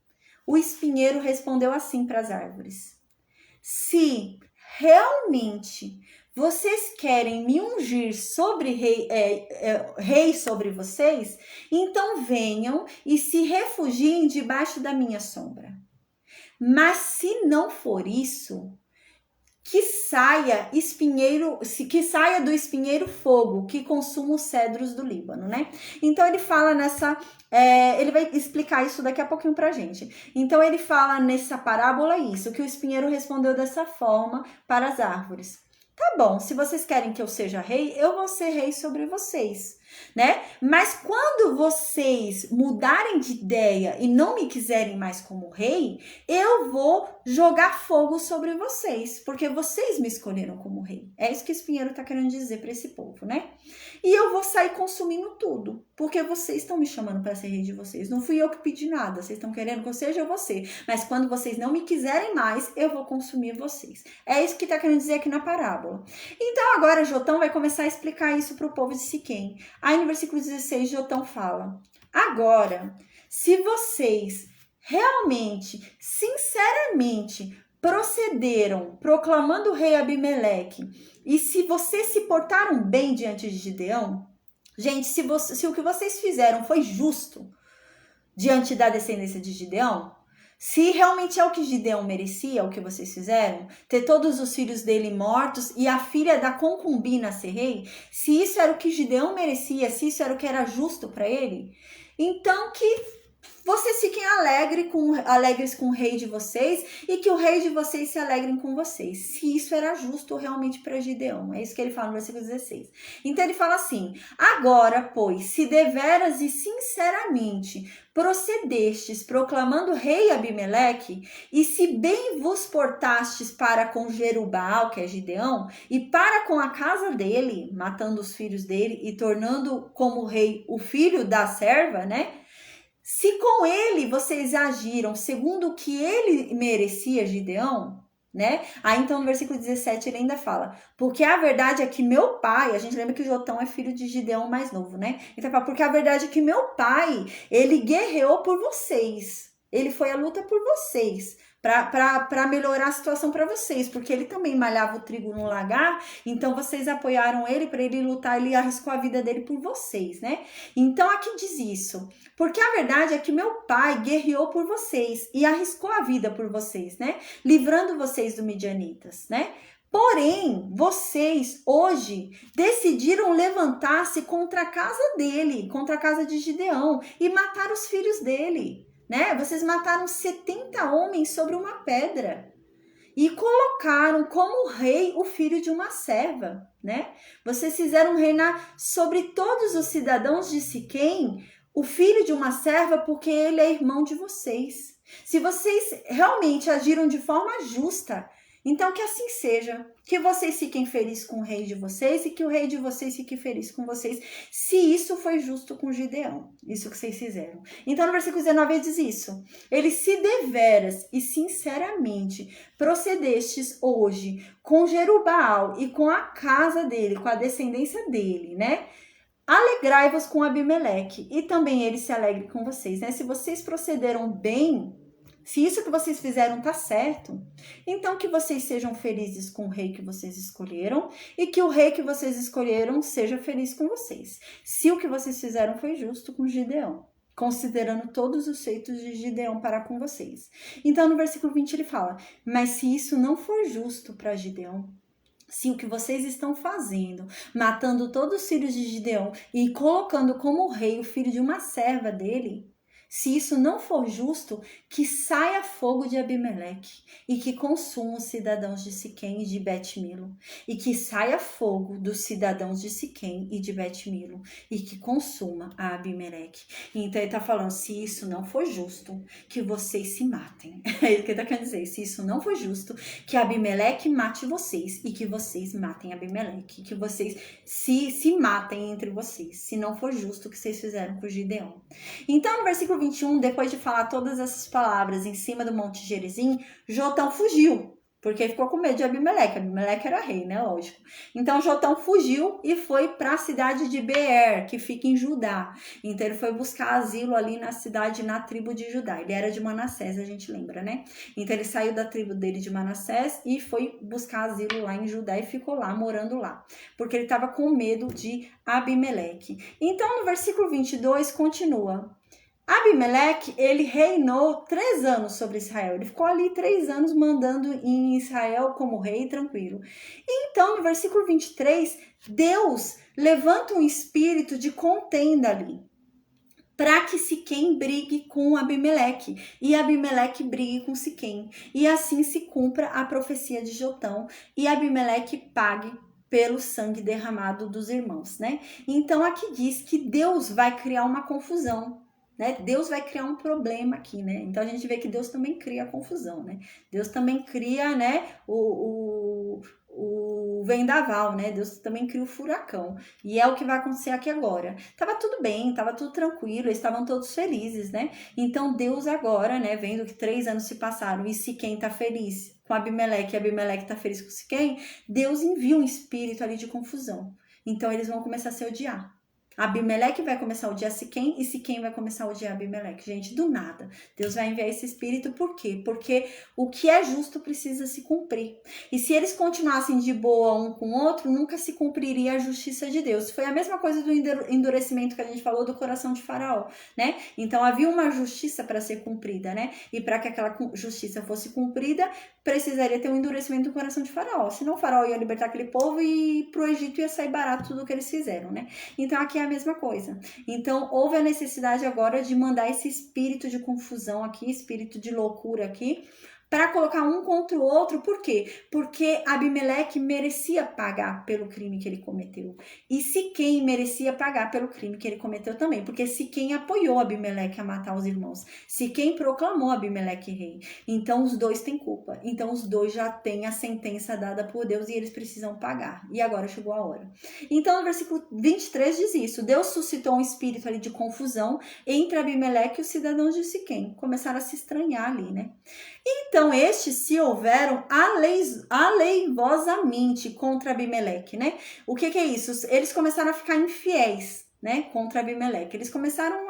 A: o espinheiro respondeu assim para as árvores: se realmente vocês querem me ungir sobre rei sobre vocês, então venham e se refugiem debaixo da minha sombra. Mas se não for isso, que saia do espinheiro fogo, que consuma os cedros do Líbano, né? Então ele fala ele vai explicar isso daqui a pouquinho pra gente. Então ele fala nessa parábola isso, que o espinheiro respondeu dessa forma para as árvores. Tá bom, se vocês querem que eu seja rei, eu vou ser rei sobre vocês, né? Mas quando vocês mudarem de ideia e não me quiserem mais como rei, eu vou jogar fogo sobre vocês, porque vocês me escolheram como rei. É isso que o espinheiro tá querendo dizer para esse povo, né? E eu vou sair consumindo tudo, porque vocês estão me chamando para ser rei de vocês. Não fui eu que pedi nada, vocês estão querendo que eu seja você. Mas quando vocês não me quiserem mais, eu vou consumir vocês. É isso que tá querendo dizer aqui na parábola. Então agora Jotão vai começar a explicar isso para o povo de Siquém. Aí no versículo 16, Jotão fala: agora, se vocês realmente, sinceramente, procederam proclamando o rei Abimeleque, e se vocês se portaram bem diante de Gideão, gente, se o que vocês fizeram foi justo diante da descendência de Gideão, se realmente é o que Gideão merecia, o que vocês fizeram, ter todos os filhos dele mortos e a filha da concubina ser rei, se isso era o que Gideão merecia, se isso era o que era justo para ele, então que vocês fiquem alegres com o rei de vocês e que o rei de vocês se alegrem com vocês, se isso era justo realmente para Gideão. É isso que ele fala no versículo 16. Então ele fala assim: agora, pois, se deveras e sinceramente procedestes proclamando o rei Abimeleque, e se bem vos portastes para com Jerubbaal, que é Gideão, e para com a casa dele, matando os filhos dele e tornando como rei o filho da serva, né? Se com ele vocês agiram segundo o que ele merecia, Gideão, né? Aí então no versículo 17 ele ainda fala: porque a verdade é que meu pai, a gente lembra que Jotão é filho de Gideão mais novo, né? Então fala: porque a verdade é que meu pai, ele guerreou por vocês. Ele foi à luta por vocês, para melhorar a situação para vocês, porque ele também malhava o trigo no lagar, então vocês apoiaram ele para ele lutar, ele arriscou a vida dele por vocês, né? Então aqui diz isso: porque a verdade é que meu pai guerreou por vocês e arriscou a vida por vocês, né? Livrando vocês do Midianitas, né? Porém, vocês hoje decidiram levantar-se contra a casa dele, contra a casa de Gideão, e matar os filhos dele, né? Vocês mataram 70 homens sobre uma pedra e colocaram como rei o filho de uma serva, né? Vocês fizeram reinar sobre todos os cidadãos de Siquém o filho de uma serva, porque ele é irmão de vocês. Se vocês realmente agiram de forma justa, então que assim seja, que vocês fiquem felizes com o rei de vocês e que o rei de vocês fique feliz com vocês, se isso foi justo com Gideão, isso que vocês fizeram. Então no versículo 19 ele diz isso: ele se deveras e sinceramente procedestes hoje com Jerubbaal e com a casa dele, com a descendência dele, né? Alegrai-vos com Abimeleque e também ele se alegre com vocês, né? Se vocês procederam bem, se isso que vocês fizeram tá certo, então que vocês sejam felizes com o rei que vocês escolheram e que o rei que vocês escolheram seja feliz com vocês. Se o que vocês fizeram foi justo com Gideão, considerando todos os feitos de Gideão para com vocês. Então no versículo 20 ele fala: mas se isso não for justo para Gideão, se o que vocês estão fazendo, matando todos os filhos de Gideão e colocando como rei o filho de uma serva dele, se isso não for justo, que saia fogo de Abimeleque e que consuma os cidadãos de Siquém e de Bet-Milo, e que saia fogo dos cidadãos de Siquém e de Bet-Milo e que consuma a Abimeleque. Então ele está falando: se isso não for justo, que vocês se matem. É isso que ele está querendo dizer: se isso não for justo, que Abimeleque mate vocês e que vocês matem Abimeleque, que vocês se matem entre vocês, se não for justo o que vocês fizeram com Gideão. Então no versículo 21, depois de falar todas essas palavras em cima do Monte Gerizim, Jotão fugiu, porque ficou com medo de Abimeleque. Abimeleque era rei, né? Lógico. Então Jotão fugiu e foi para a cidade de Beer, que fica em Judá. Então ele foi buscar asilo ali na cidade, na tribo de Judá. Ele era de Manassés, a gente lembra, né? Então ele saiu da tribo dele de Manassés e foi buscar asilo lá em Judá e ficou lá, morando lá, porque ele estava com medo de Abimeleque. Então no versículo 22 continua: Abimeleque, ele reinou 3 anos sobre Israel. Ele ficou ali 3 anos mandando em Israel como rei, tranquilo. Então, no versículo 23, Deus levanta um espírito de contenda ali, para que Siquém brigue com Abimeleque, e Abimeleque brigue com Siquém, e assim se cumpra a profecia de Jotão, e Abimeleque pague pelo sangue derramado dos irmãos, né? Então aqui diz que Deus vai criar uma confusão, né? Deus vai criar um problema aqui, né? Então a gente vê que Deus também cria confusão, né? Deus também cria, né, o vendaval, né? Deus também cria o furacão. E é o que vai acontecer aqui agora. Tava tudo bem, tava tudo tranquilo, eles estavam todos felizes, né? Então Deus agora, né, vendo que 3 anos se passaram e Siquém tá feliz com Abimeleque e Abimeleque tá feliz com Siquém, Deus envia um espírito ali de confusão. Então eles vão começar a se odiar. Abimeleque vai começar a odiar Siquém e Siquém vai começar a odiar Abimeleque. Gente, do nada. Deus vai enviar esse espírito, por quê? Porque o que é justo precisa se cumprir. E se eles continuassem de boa um com o outro, nunca se cumpriria a justiça de Deus. Foi a mesma coisa do endurecimento que a gente falou do coração de Faraó, né? Então havia uma justiça para ser cumprida, né? E para que aquela justiça fosse cumprida, precisaria ter um endurecimento do coração de Faraó. Senão o Faraó ia libertar aquele povo e pro Egito ia sair barato tudo o que eles fizeram, né? Então aqui é a mesma coisa. Então houve a necessidade agora de mandar esse espírito de confusão aqui, espírito de loucura aqui, para colocar um contra o outro. Por quê? Porque Abimeleque merecia pagar pelo crime que ele cometeu. E Siquém merecia pagar pelo crime que ele cometeu também. Porque Siquém apoiou Abimeleque a matar os irmãos. Siquém proclamou Abimeleque rei. Então os dois têm culpa. Então os dois já têm a sentença dada por Deus e eles precisam pagar. E agora chegou a hora. Então no versículo 23 diz isso. Deus suscitou um espírito ali de confusão entre Abimeleque e os cidadãos de Siquém. Começaram a se estranhar ali, né? Então, estes se houveram aleivosamente contra Abimeleque, né? O que é isso? Eles começaram a ficar infiéis, né? Contra Abimeleque. Eles começaram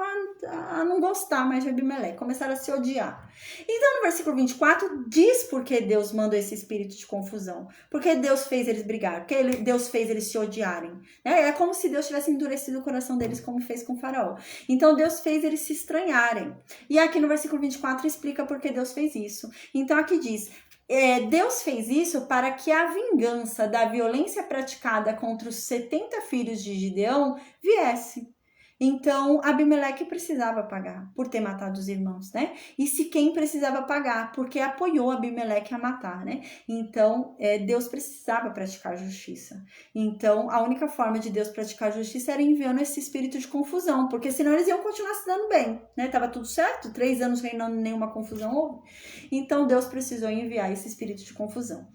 A: a não gostar mais de Abimeleque, começaram a se odiar. Então, no versículo 24, diz por que Deus mandou esse espírito de confusão. Porque Deus fez eles brigar, porque Deus fez eles se odiarem. Né? É como se Deus tivesse endurecido o coração deles, como fez com o Faraó. Então, Deus fez eles se estranharem. E aqui no versículo 24 explica por que Deus fez isso. Então, aqui diz... Deus fez isso para que a vingança da violência praticada contra os 70 filhos de Gideão viesse. Então, Abimeleque precisava pagar por ter matado os irmãos, né? E Siquém precisava pagar porque apoiou Abimeleque a matar, né? Então, Deus precisava praticar justiça. Então, a única forma de Deus praticar justiça era enviando esse espírito de confusão, porque senão eles iam continuar se dando bem, né? Tava tudo certo, 3 anos reinando, nenhuma confusão houve. Então, Deus precisou enviar esse espírito de confusão.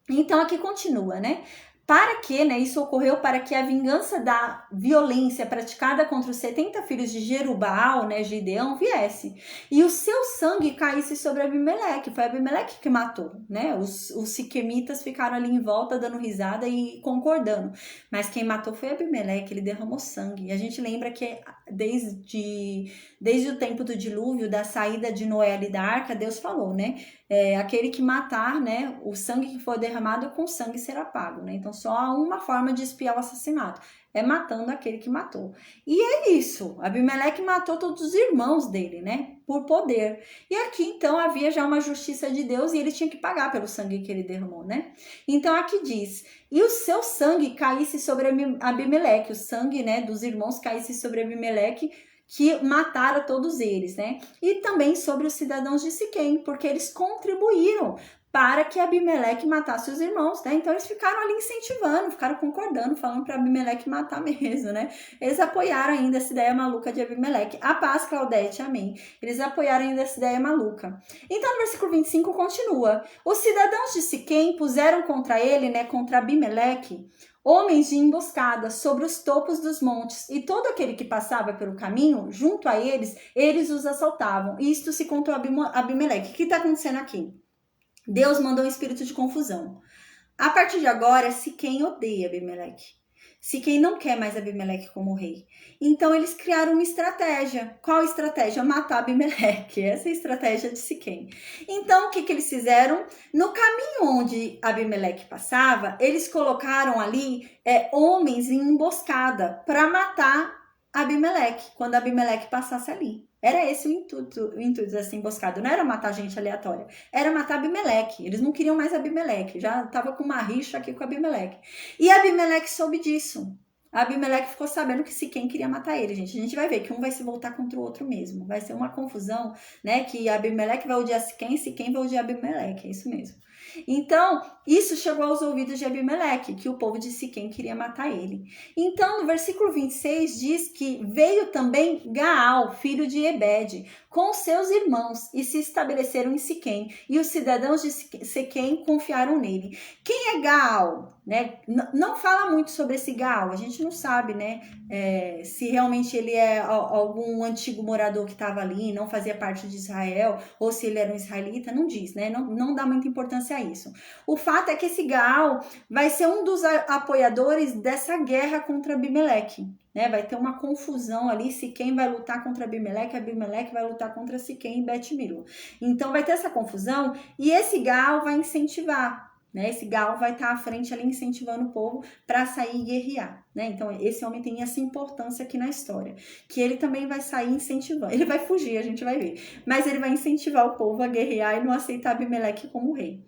A: Então, aqui continua, né? Para que, né, isso ocorreu para que a vingança da violência praticada contra os 70 filhos de Jerubbaal, né, Gideão, viesse. E o seu sangue caísse sobre Abimeleque. Foi Abimeleque que matou, né? Os siquemitas ficaram ali em volta dando risada e concordando. Mas quem matou foi Abimeleque, ele derramou sangue. E a gente lembra que desde o tempo do dilúvio, da saída de Noé ali da arca, Deus falou, né? Aquele que matar, né, o sangue que for derramado, com sangue será pago, né? Então só há uma forma de expiar o assassinato, é matando aquele que matou. E é isso, Abimeleque matou todos os irmãos dele, né, por poder. E aqui então havia já uma justiça de Deus e ele tinha que pagar pelo sangue que ele derramou, né? Então aqui diz, e o seu sangue caísse sobre Abimeleque, o sangue, né, dos irmãos caísse sobre Abimeleque, que mataram todos eles, né? E também sobre os cidadãos de Siquém, porque eles contribuíram para que Abimeleque matasse os irmãos, né? Então eles ficaram ali incentivando, ficaram concordando, falando para Abimeleque matar mesmo, né? Eles apoiaram ainda essa ideia maluca de Abimeleque. A paz, Claudete, amém. Eles apoiaram ainda essa ideia maluca. Então no versículo 25 continua. Os cidadãos de Siquém puseram contra ele, né, contra Abimeleque, homens de emboscada sobre os topos dos montes, e todo aquele que passava pelo caminho, junto a eles, eles os assaltavam. Isto se contou a Abimeleque. O que está acontecendo aqui? Deus mandou um espírito de confusão. A partir de agora, Siquém odeia Abimeleque. Siquém não quer mais Abimeleque como rei. Então eles criaram uma estratégia. Qual estratégia? Matar Abimeleque. Essa é a estratégia de Siquém. Então o que eles fizeram? No caminho onde Abimeleque passava, eles colocaram ali homens em emboscada para matar Abimeleque, quando Abimeleque passasse ali. Era esse o intuito dessa emboscada. Não era matar gente aleatória, era matar Abimeleque. Eles não queriam mais Abimeleque, já estava com uma rixa aqui com Abimeleque. E Abimeleque soube disso. Abimeleque ficou sabendo que Siquém queria matar ele, gente. A gente vai ver que um vai se voltar contra o outro mesmo. Vai ser uma confusão, né? Que Abimeleque vai odiar Siquém, Siquém vai odiar Abimeleque. É isso mesmo. Então, isso chegou aos ouvidos de Abimeleque, que o povo de Siquém queria matar ele. Então, no versículo 26 diz que veio também Gaal, filho de Ebede, com seus irmãos, e se estabeleceram em Siquém, e os cidadãos de Siquém confiaram nele. Quem é Gaal? Né? Não fala muito sobre esse Gaal, a gente não sabe, né? Se realmente ele é algum antigo morador que estava ali, não fazia parte de Israel, ou se ele era um israelita, não diz, né? Não dá muita importância a isso. O fato é que esse Gaal vai ser um dos apoiadores dessa guerra contra Abimeleque, né? Vai ter uma confusão ali, Siquém vai lutar contra Abimeleque vai lutar contra Siquém e Bet-Milo. Então vai ter essa confusão e esse Gaal vai incentivar, né? Esse Gaal vai estar à frente ali incentivando o povo para sair e guerrear, né? Então esse homem tem essa importância aqui na história, que ele também vai sair incentivando. Ele vai fugir, a gente vai ver, mas ele vai incentivar o povo a guerrear e não aceitar Abimeleque como rei.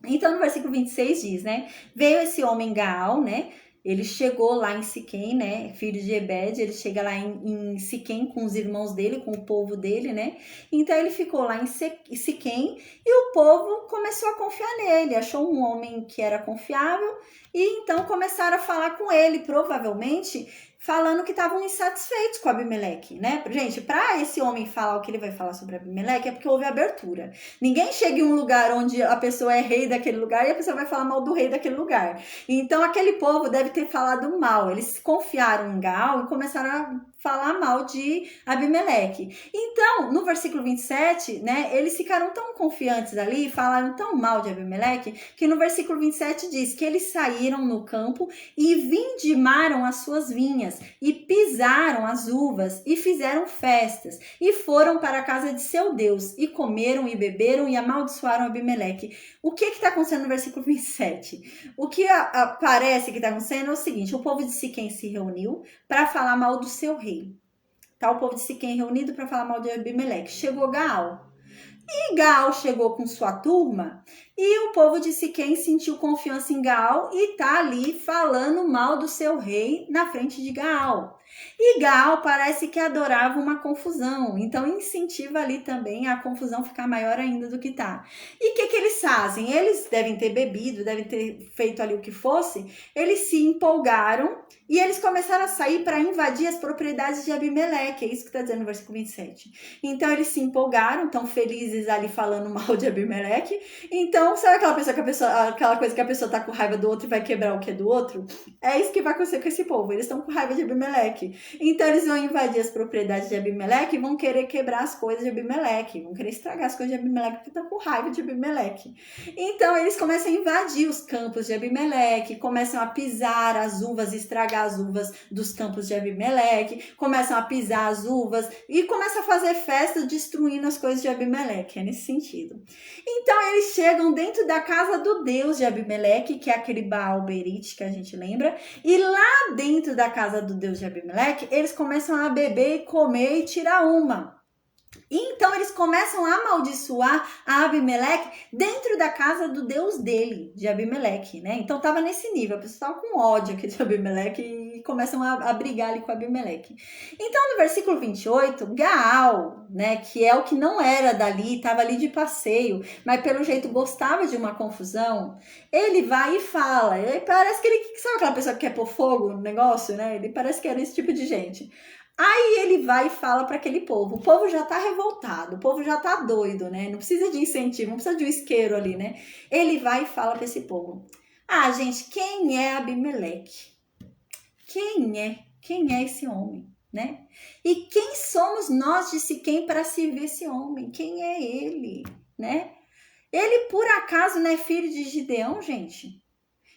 A: Então no versículo 26 diz, né? Veio esse homem Gaal, né? Ele chegou lá em Siquém, né? Filho de Ebed, ele chega lá em Siquém com os irmãos dele, com o povo dele, né? Então ele ficou lá em Siquém e o povo começou a confiar nele, achou um homem que era confiável e então começaram a falar com ele, provavelmente falando que estavam insatisfeitos com Abimeleque, né? Gente, para esse homem falar o que ele vai falar sobre Abimeleque é porque houve abertura. Ninguém chega em um lugar onde a pessoa é rei daquele lugar e a pessoa vai falar mal do rei daquele lugar. Então, aquele povo deve ter falado mal. Eles confiaram em Gaal e começaram a falar mal de Abimeleque. Então, no versículo 27, né, eles ficaram tão confiantes ali, falaram tão mal de Abimeleque, que no versículo 27 diz que eles saíram no campo e vindimaram as suas vinhas, e pisaram as uvas, e fizeram festas, e foram para a casa de seu Deus, e comeram e beberam e amaldiçoaram Abimeleque. O que está acontecendo no versículo 27? O que parece que está acontecendo é o seguinte: o povo de Siquém se reuniu para falar mal do seu rei. Tá o povo de Siquém reunido para falar mal de Abimeleque. Chegou Gaal. E Gaal chegou com sua turma e o povo de Siquém sentiu confiança em Gaal e tá ali falando mal do seu rei na frente de Gaal. E Gaal parece que adorava uma confusão, então incentiva ali também a confusão ficar maior ainda do que tá. E o que eles fazem? Eles devem ter bebido, devem ter feito ali o que fosse, eles se empolgaram e eles começaram a sair para invadir as propriedades de Abimeleque, é isso que está dizendo no versículo 27. Então eles se empolgaram, estão felizes ali falando mal de Abimeleque. Então, sabe aquela coisa que a pessoa tá com raiva do outro e vai quebrar o que é do outro? É isso que vai acontecer com esse povo, eles estão com raiva de Abimeleque. Então eles vão invadir as propriedades de Abimeleque e vão querer quebrar as coisas de Abimeleque, vão querer estragar as coisas de Abimeleque porque estão com raiva de Abimeleque. Então eles começam a invadir os campos de Abimeleque, começam a pisar as uvas, estragar as uvas dos campos de Abimeleque, começam a pisar as uvas e começam a fazer festa destruindo as coisas de Abimeleque, é nesse sentido. Então eles chegam dentro da casa do Deus de Abimeleque, que é aquele Baal-Berite que a gente lembra, e lá dentro da casa do Deus de Abimeleque, eles começam a beber e comer e tirar uma. Então eles começam a amaldiçoar a Abimeleque dentro da casa do Deus dele, de Abimeleque, né? Então tava nesse nível, a pessoa tava com ódio aqui de Abimeleque e começam a brigar ali com Abimeleque. Então no versículo 28, Gaal, né, que é o que não era dali, tava ali de passeio, mas pelo jeito gostava de uma confusão, ele vai e fala, ele parece que ele, sabe aquela pessoa que quer pôr fogo no negócio, né? Ele parece que era esse tipo de gente. Aí ele vai e fala para aquele povo. O povo já tá revoltado, o povo já tá doido, né? Não precisa de incentivo, não precisa de um isqueiro ali, né? Ele vai e fala para esse povo: ah, gente, quem é Abimeleque? Quem é? Quem é esse homem, né? E quem somos nós de Siquém para servir esse homem? Quem é ele, né? Ele, por acaso, não é filho de Gideão, gente?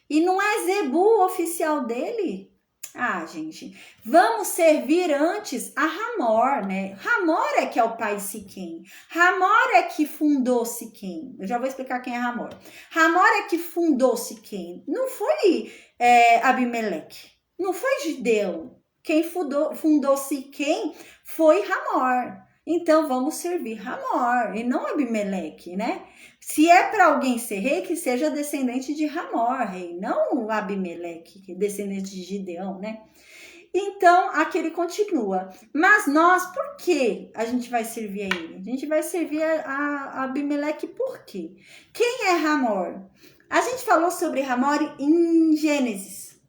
A: E não é Zebu o oficial dele? Ah, gente, vamos servir antes a Hamor, né? Hamor é que é o pai de Siquém. Hamor é que fundou Siquém. Eu já vou explicar quem é Hamor. Hamor é que fundou Siquém. Não foi Abimeleque. Não foi Gideão Quem fundou Siquém foi Hamor. Então vamos servir Hamor e não Abimeleque, né? Se é para alguém ser rei, que seja descendente de Hamor, rei, não Abimeleque, que é descendente de Gideão, né? Então, aqui ele continua. Mas nós, por que a gente vai servir a ele? A gente vai servir a Abimeleque por quê? Quem é Hamor? A gente falou sobre Hamor em Gênesis.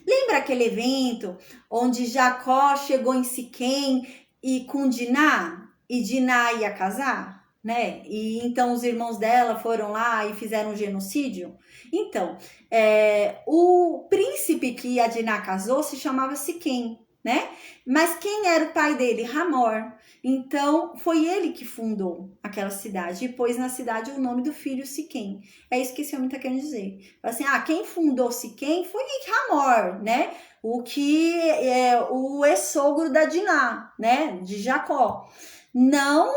A: Lembra aquele evento onde Jacó chegou em Siquém e com Diná? E Diná ia casar? Né? E então os irmãos dela foram lá e fizeram um genocídio. Então, o príncipe que a Diná casou se chamava Siquém, né? Mas quem era o pai dele? Hamor. Então, foi ele que fundou aquela cidade e pôs na cidade o nome do filho Siquém. É isso que esse homem está querendo dizer. Assim, quem fundou Siquém foi Hamor, né? O que é o ex-sogro da Diná, né? De Jacó. Não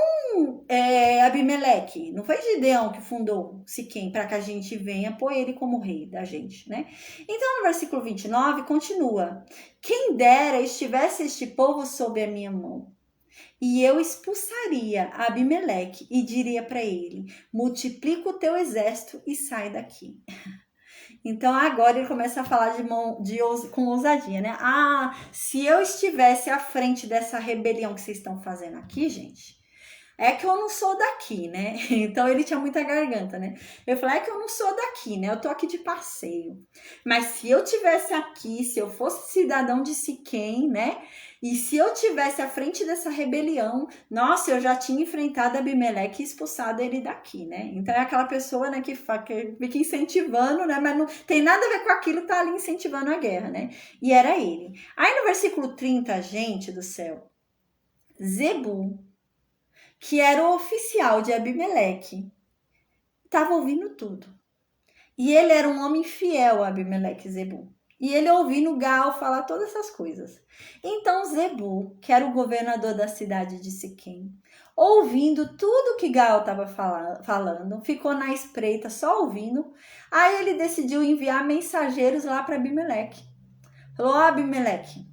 A: Abimeleque, não foi Gideão que fundou Siquém para que a gente venha pôr ele como rei da gente, né? Então no versículo 29 continua: quem dera estivesse este povo sob a minha mão, e eu expulsaria Abimeleque e diria para ele: multiplica o teu exército e sai daqui. Então agora ele começa a falar com ousadia, né? Se eu estivesse à frente dessa rebelião que vocês estão fazendo aqui, gente, é que eu não sou daqui, né? Então ele tinha muita garganta, né? Eu falei, é que eu não sou daqui, né? Eu tô aqui de passeio. Mas se eu tivesse aqui, se eu fosse cidadão de Siquém, né? E se eu tivesse à frente dessa rebelião, nossa, eu já tinha enfrentado Abimeleque e expulsado ele daqui, né? Então é aquela pessoa, né, que fica incentivando, né? Mas não tem nada a ver com aquilo, tá ali incentivando a guerra, né? E era ele. Aí no versículo 30, gente do céu, Zebu, que era o oficial de Abimeleque, estava ouvindo tudo. E ele era um homem fiel a Abimeleque, Zebu. E ele ouvindo Gaal falar todas essas coisas. Então Zebu, que era o governador da cidade de Siquém, ouvindo tudo que Gaal estava falando, ficou na espreita só ouvindo. Aí ele decidiu enviar mensageiros lá para Abimeleque. Falou, Abimeleque,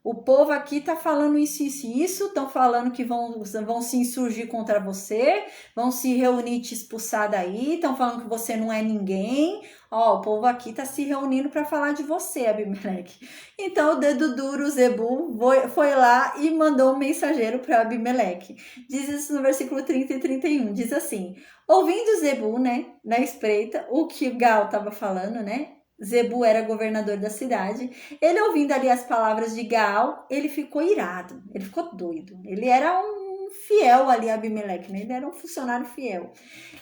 A: o povo aqui tá falando isso, estão falando que vão se insurgir contra você, vão se reunir e te expulsar daí, estão falando que você não é ninguém. O povo aqui tá se reunindo para falar de você, Abimeleque. Então o dedo duro, Zebu, foi lá e mandou um mensageiro para Abimeleque. Diz isso no versículo 30 e 31, diz assim: ouvindo Zebu, né, na espreita, o que Gaal tava falando, né? Zebu era governador da cidade. Ele ouvindo ali as palavras de Gaal, ele ficou irado, ele ficou doido. Ele era um fiel ali a Abimeleque, né? Ele era um funcionário fiel.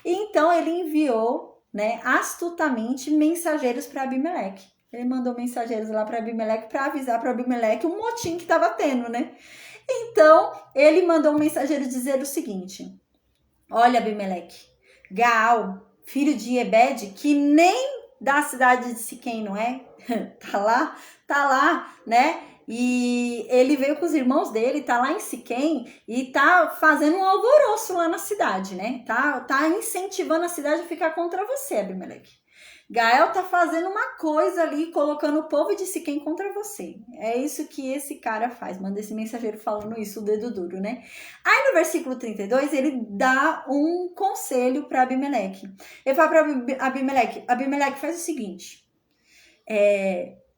A: E então ele enviou, né, astutamente mensageiros para Abimeleque. Ele mandou mensageiros lá para Abimeleque para avisar para Abimeleque o motim que estava tendo, né? Então ele mandou um mensageiro dizer o seguinte: olha, Abimeleque, Gaal, filho de Ebed, que nem da cidade de Siquém, não é? Tá lá, né? E ele veio com os irmãos dele, tá lá em Siquém e tá fazendo um alvoroço lá na cidade, né? Tá incentivando a cidade a ficar contra você, Abimeleque. Gaal tá fazendo uma coisa ali, colocando o povo de Siquém contra você. É isso que esse cara faz, manda esse mensageiro falando isso, o dedo duro, né? Aí no versículo 32, ele dá um conselho para Abimeleque. Ele fala para Abimeleque, faz o seguinte,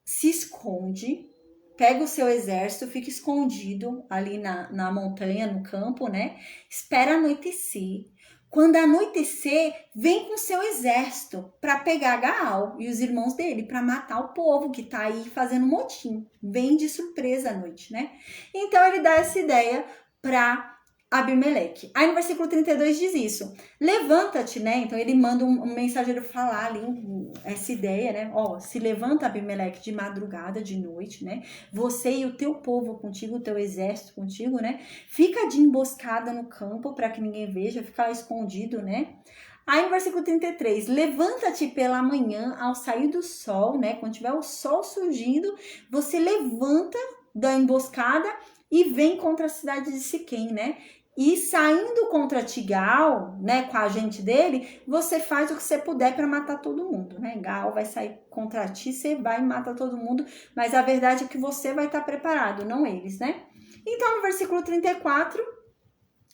A: se esconde, pega o seu exército, fica escondido ali na montanha, no campo, né? Espera anoitecer. Quando anoitecer, vem com seu exército para pegar Gaal e os irmãos dele, para matar o povo que tá aí fazendo motim. Vem de surpresa à noite, né? Então ele dá essa ideia para Abimeleque. Aí no versículo 32 diz isso: levanta-te, né? Então ele manda um mensageiro falar ali essa ideia, né? Se levanta, Abimeleque, de madrugada, de noite, né? Você e o teu povo contigo, o teu exército contigo, né? Fica de emboscada no campo para que ninguém veja, fica escondido, né? Aí no versículo 33, levanta-te pela manhã ao sair do sol, né? Quando tiver o sol surgindo, você levanta da emboscada e vem contra a cidade de Siquém, né? e saindo contra Tigal, né, com a gente dele, você faz o que você puder para matar todo mundo, né? Gaal vai sair contra ti, você vai e mata todo mundo, mas a verdade é que você vai estar preparado, não eles, né? Então, no versículo 34,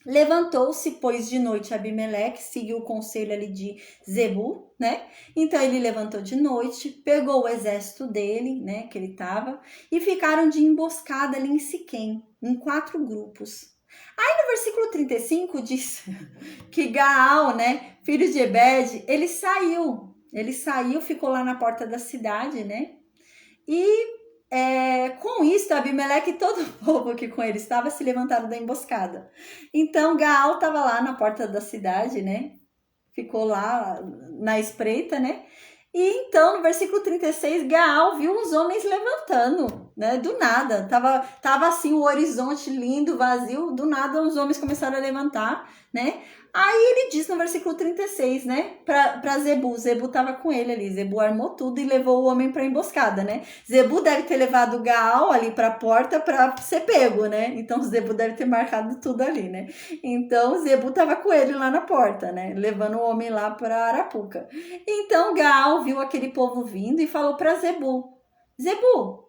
A: levantou-se, pois de noite Abimeleque, seguiu o conselho ali de Zebu, né? Então ele levantou de noite, pegou o exército dele, né, que ele tava, e ficaram de emboscada ali em Siquém, em 4 grupos. Aí no versículo 35 diz que Gaal, né, filho de Ebed, ele saiu, ficou lá na porta da cidade, né? E com isso, Abimeleque e todo o povo que com ele estava se levantaram da emboscada. Então, Gaal estava lá na porta da cidade, né? Ficou lá na espreita, né? E então, no versículo 36, Gaal viu uns homens levantando, né? Do nada. Tava assim, o horizonte lindo, vazio. Do nada, os homens começaram a levantar, né? Aí ele diz no versículo 36, né? Pra Zebu. Zebu tava com ele ali. Zebu armou tudo e levou o homem pra emboscada, né? Zebu deve ter levado o Gaal ali pra porta pra ser pego, né? Então, Zebu deve ter marcado tudo ali, né? Então, Zebu tava com ele lá na porta, né? Levando o homem lá pra Arapuca. Então, Gaal viu aquele povo vindo e falou pra Zebu. Zebu,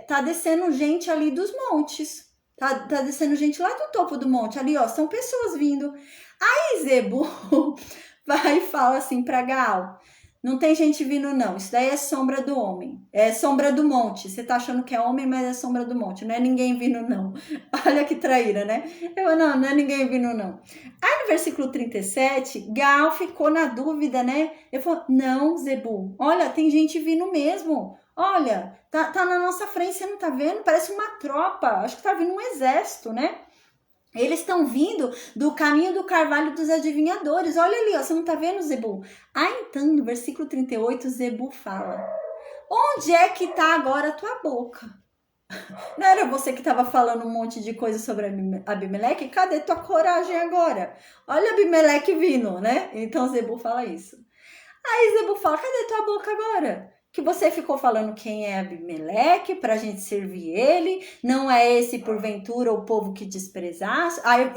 A: tá descendo gente ali dos montes. Tá descendo gente lá do topo do monte. Ali, ó, são pessoas vindo. Aí Zebu vai e fala assim pra Gaal. Não tem gente vindo, não. Isso daí é sombra do homem. É sombra do monte. Você tá achando que é homem, mas é sombra do monte. Não é ninguém vindo, não. Olha que traíra, né? Não é ninguém vindo, não. Aí no versículo 37, Gaal ficou na dúvida, né? Ele falou, não, Zebu. Olha, tem gente vindo mesmo. Olha, tá na nossa frente, você não tá vendo? Parece uma tropa. Acho que tá vindo um exército, né? Eles estão vindo do caminho do carvalho dos adivinhadores. Olha ali, ó, você não tá vendo, Zebu? Então, no versículo 38, Zebu fala: onde é que tá agora a tua boca? Não era você que estava falando um monte de coisa sobre Abimeleque? Cadê tua coragem agora? Olha Abimeleque vindo, né? Então Zebu fala isso. Aí Zebu fala, cadê tua boca agora? Que você ficou falando quem é Abimeleque pra gente servir ele, não é esse porventura o povo que desprezaste? Aí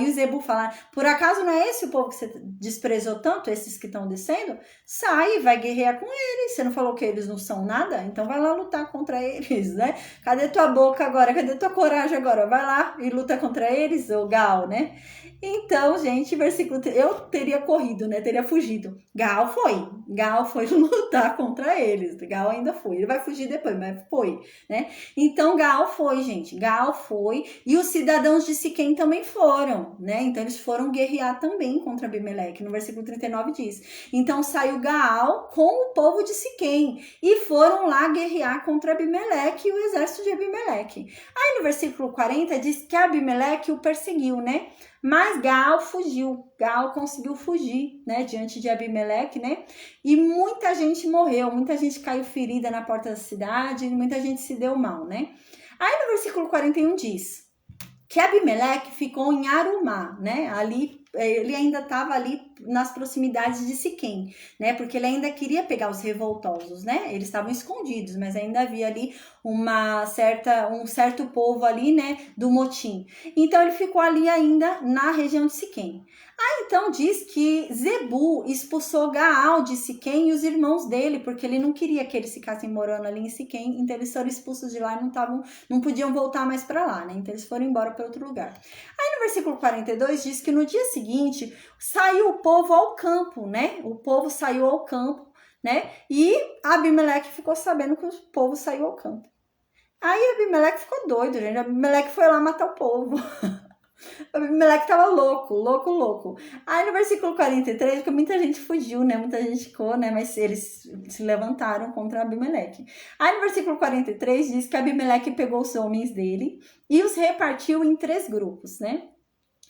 A: o Zebu fala, por acaso não é esse o povo que você desprezou tanto, esses que estão descendo? Sai, vai guerrear com eles, você não falou que eles não são nada? Então vai lá lutar contra eles, né? Cadê tua boca agora? Cadê tua coragem agora? Vai lá e luta contra eles, ô Gaal, né? Então, gente, versículo... Eu teria corrido, né? Teria fugido. Gaal foi lutar contra eles. Gaal ainda foi. Ele vai fugir depois, mas foi, né? Então, Gaal foi, gente. Gaal foi. E os cidadãos de Siquém também foram, né? Então, eles foram guerrear também contra Abimeleque. No versículo 39 diz. Então, saiu Gaal com o povo de Siquém e foram lá guerrear contra Abimeleque e o exército de Abimeleque. Aí, no versículo 40, diz que Abimeleque o perseguiu, né? Mas Gaal fugiu, Gaal conseguiu fugir, né, diante de Abimeleque, né, e muita gente morreu, muita gente caiu ferida na porta da cidade, muita gente se deu mal, né. Aí no versículo 41 diz que Abimeleque ficou em Arumá, né, ali, ele ainda estava ali nas proximidades de Siquém, né, porque ele ainda queria pegar os revoltosos, né, eles estavam escondidos, mas ainda havia ali um certo povo ali, né, do motim. Então ele ficou ali ainda na região de Siquém. Então diz que Zebu expulsou Gaal de Siquém e os irmãos dele, porque ele não queria que eles ficassem morando ali em Siquém, então eles foram expulsos de lá e não podiam voltar mais para lá, né? Então eles foram embora para outro lugar. Aí no versículo 42 diz que no dia seguinte saiu o povo ao campo, né? O povo saiu ao campo, né? E Abimeleque ficou sabendo que o povo saiu ao campo. Aí Abimeleque ficou doido, gente. Abimeleque foi lá matar o povo. Abimeleque tava louco. Aí no versículo 43, porque muita gente fugiu, né? Muita gente ficou, né? Mas eles se levantaram contra Abimeleque. Aí no versículo 43 diz que Abimeleque pegou os homens dele e os repartiu em 3 grupos, né?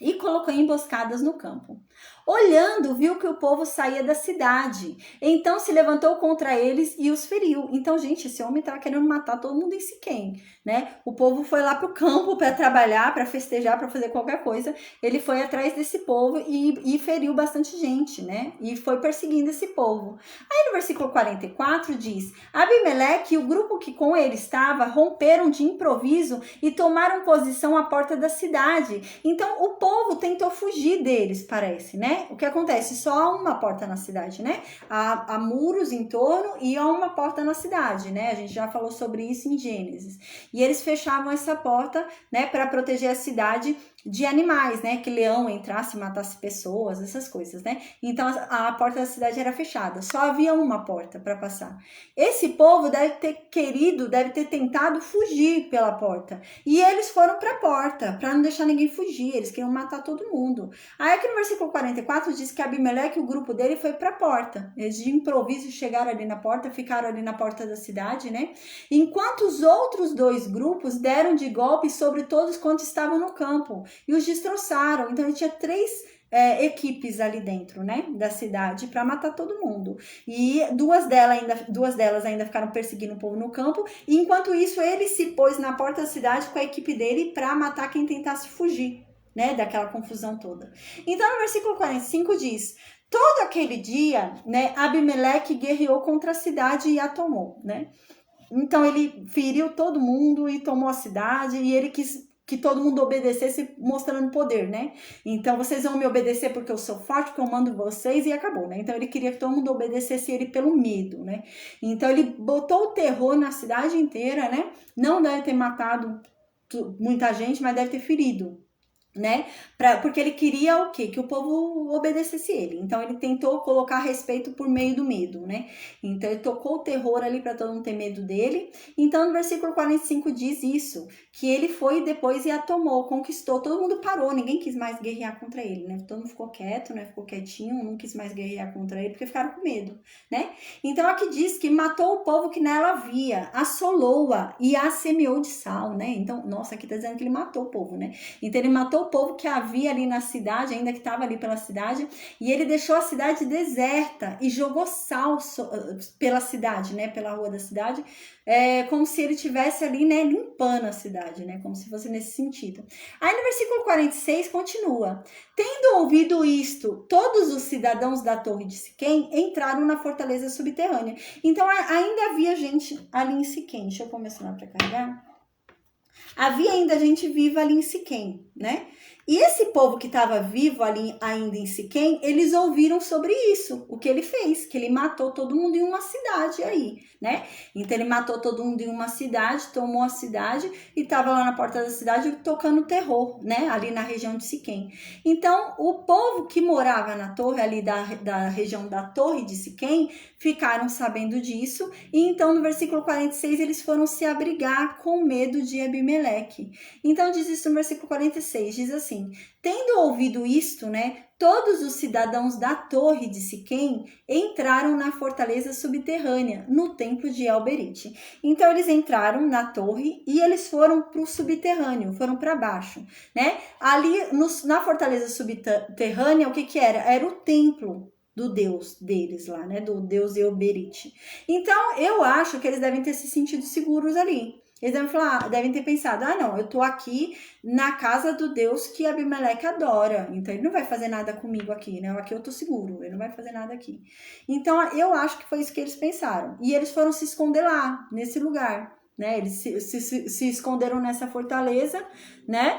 A: E colocou emboscadas no campo. Olhando, viu que o povo saía da cidade. Então se levantou contra eles e os feriu. Então, gente, esse homem estava querendo matar todo mundo em Siquém. né? O povo foi lá para o campo para trabalhar, para festejar, para fazer qualquer coisa. Ele foi atrás desse povo e feriu bastante gente, né? E foi perseguindo esse povo. Aí no versículo 44 diz: Abimeleque e o grupo que com ele estava romperam de improviso e tomaram posição à porta da cidade. Então o povo tentou fugir deles, parece, né? O que acontece? Só há uma porta na cidade, né? Há muros em torno e há uma porta na cidade, né? A gente já falou sobre isso em Gênesis. E eles fechavam essa porta, né, para proteger a cidade de animais, né, que leão entrasse e matasse pessoas, essas coisas, né? Então a porta da cidade era fechada, só havia uma porta para passar. Esse povo deve ter tentado fugir pela porta. E eles foram para a porta, para não deixar ninguém fugir, eles queriam matar todo mundo. Aí aqui no versículo 44 diz que Abimeleque e o grupo dele foi para a porta. Eles de improviso chegaram ali na porta, ficaram ali na porta da cidade, né? Enquanto os outros dois grupos deram de golpe sobre todos quantos estavam no campo e os destroçaram. Então ele tinha três equipes ali dentro, né, da cidade para matar todo mundo. E duas delas ainda ficaram perseguindo o povo no campo. E enquanto isso ele se pôs na porta da cidade com a equipe dele para matar quem tentasse fugir, né, daquela confusão toda. Então no versículo 45 diz: todo aquele dia, né, Abimeleque guerreou contra a cidade e a tomou, né? Então ele feriu todo mundo e tomou a cidade, e ele quis que todo mundo obedecesse, mostrando poder, né? Então vocês vão me obedecer porque eu sou forte, porque eu mando vocês, e acabou, né? Então ele queria que todo mundo obedecesse ele pelo medo, né? Então ele botou o terror na cidade inteira, né? Não deve ter matado muita gente, mas deve ter ferido, né? Porque ele queria o quê? Que o povo obedecesse ele. Então ele tentou colocar respeito por meio do medo, né? Então ele tocou o terror ali para todo mundo ter medo dele. Então no versículo 45 diz isso, que ele foi depois e a tomou, conquistou. Todo mundo parou, ninguém quis mais guerrear contra ele, né? Todo mundo ficou quieto, né? Ficou quietinho, não quis mais guerrear contra ele porque ficaram com medo, né? Então aqui diz que matou o povo que nela havia, assolou-a e a semeou de sal, né? Então, nossa, aqui tá dizendo que ele matou o povo, né? Então ele matou o povo que havia ali na cidade, ainda que estava ali pela cidade, e ele deixou a cidade deserta e jogou sal pela cidade, né, pela rua da cidade, como se ele tivesse ali, né, limpando a cidade, né, como se fosse nesse sentido. Aí no versículo 46 continua: tendo ouvido isto, todos os cidadãos da torre de Siquém entraram na fortaleza subterrânea. Então ainda havia gente ali em Siquém. Deixa eu começar para carregar. Havia ainda gente viva ali em Siquém, né? E esse povo que estava vivo ali ainda em Siquém, eles ouviram sobre isso, o que ele fez, que ele matou todo mundo em uma cidade aí, né? Então ele matou todo mundo em uma cidade, tomou a cidade e estava lá na porta da cidade tocando terror, né? Ali na região de Siquém. Então o povo que morava na torre ali da região da torre de Siquém ficaram sabendo disso, e então no versículo 46 eles foram se abrigar com medo de Abimeleque. Então diz isso no versículo 46, diz assim: tendo ouvido isto, né, todos os cidadãos da torre de Siquém entraram na fortaleza subterrânea, no templo de El-Berite. Então eles entraram na torre e eles foram para o subterrâneo, foram para baixo, né? Ali na fortaleza subterrânea, o que era? Era o templo do Deus deles lá, né? Do Deus El-Berite. Então eu acho que eles devem ter se sentido seguros ali. Eles devem ter pensado: ah, não, eu tô aqui na casa do Deus que Abimeleque adora, então ele não vai fazer nada comigo aqui, né? Aqui eu tô seguro, ele não vai fazer nada aqui. Então eu acho que foi isso que eles pensaram. E eles foram se esconder lá, nesse lugar, né? Eles se esconderam nessa fortaleza, né?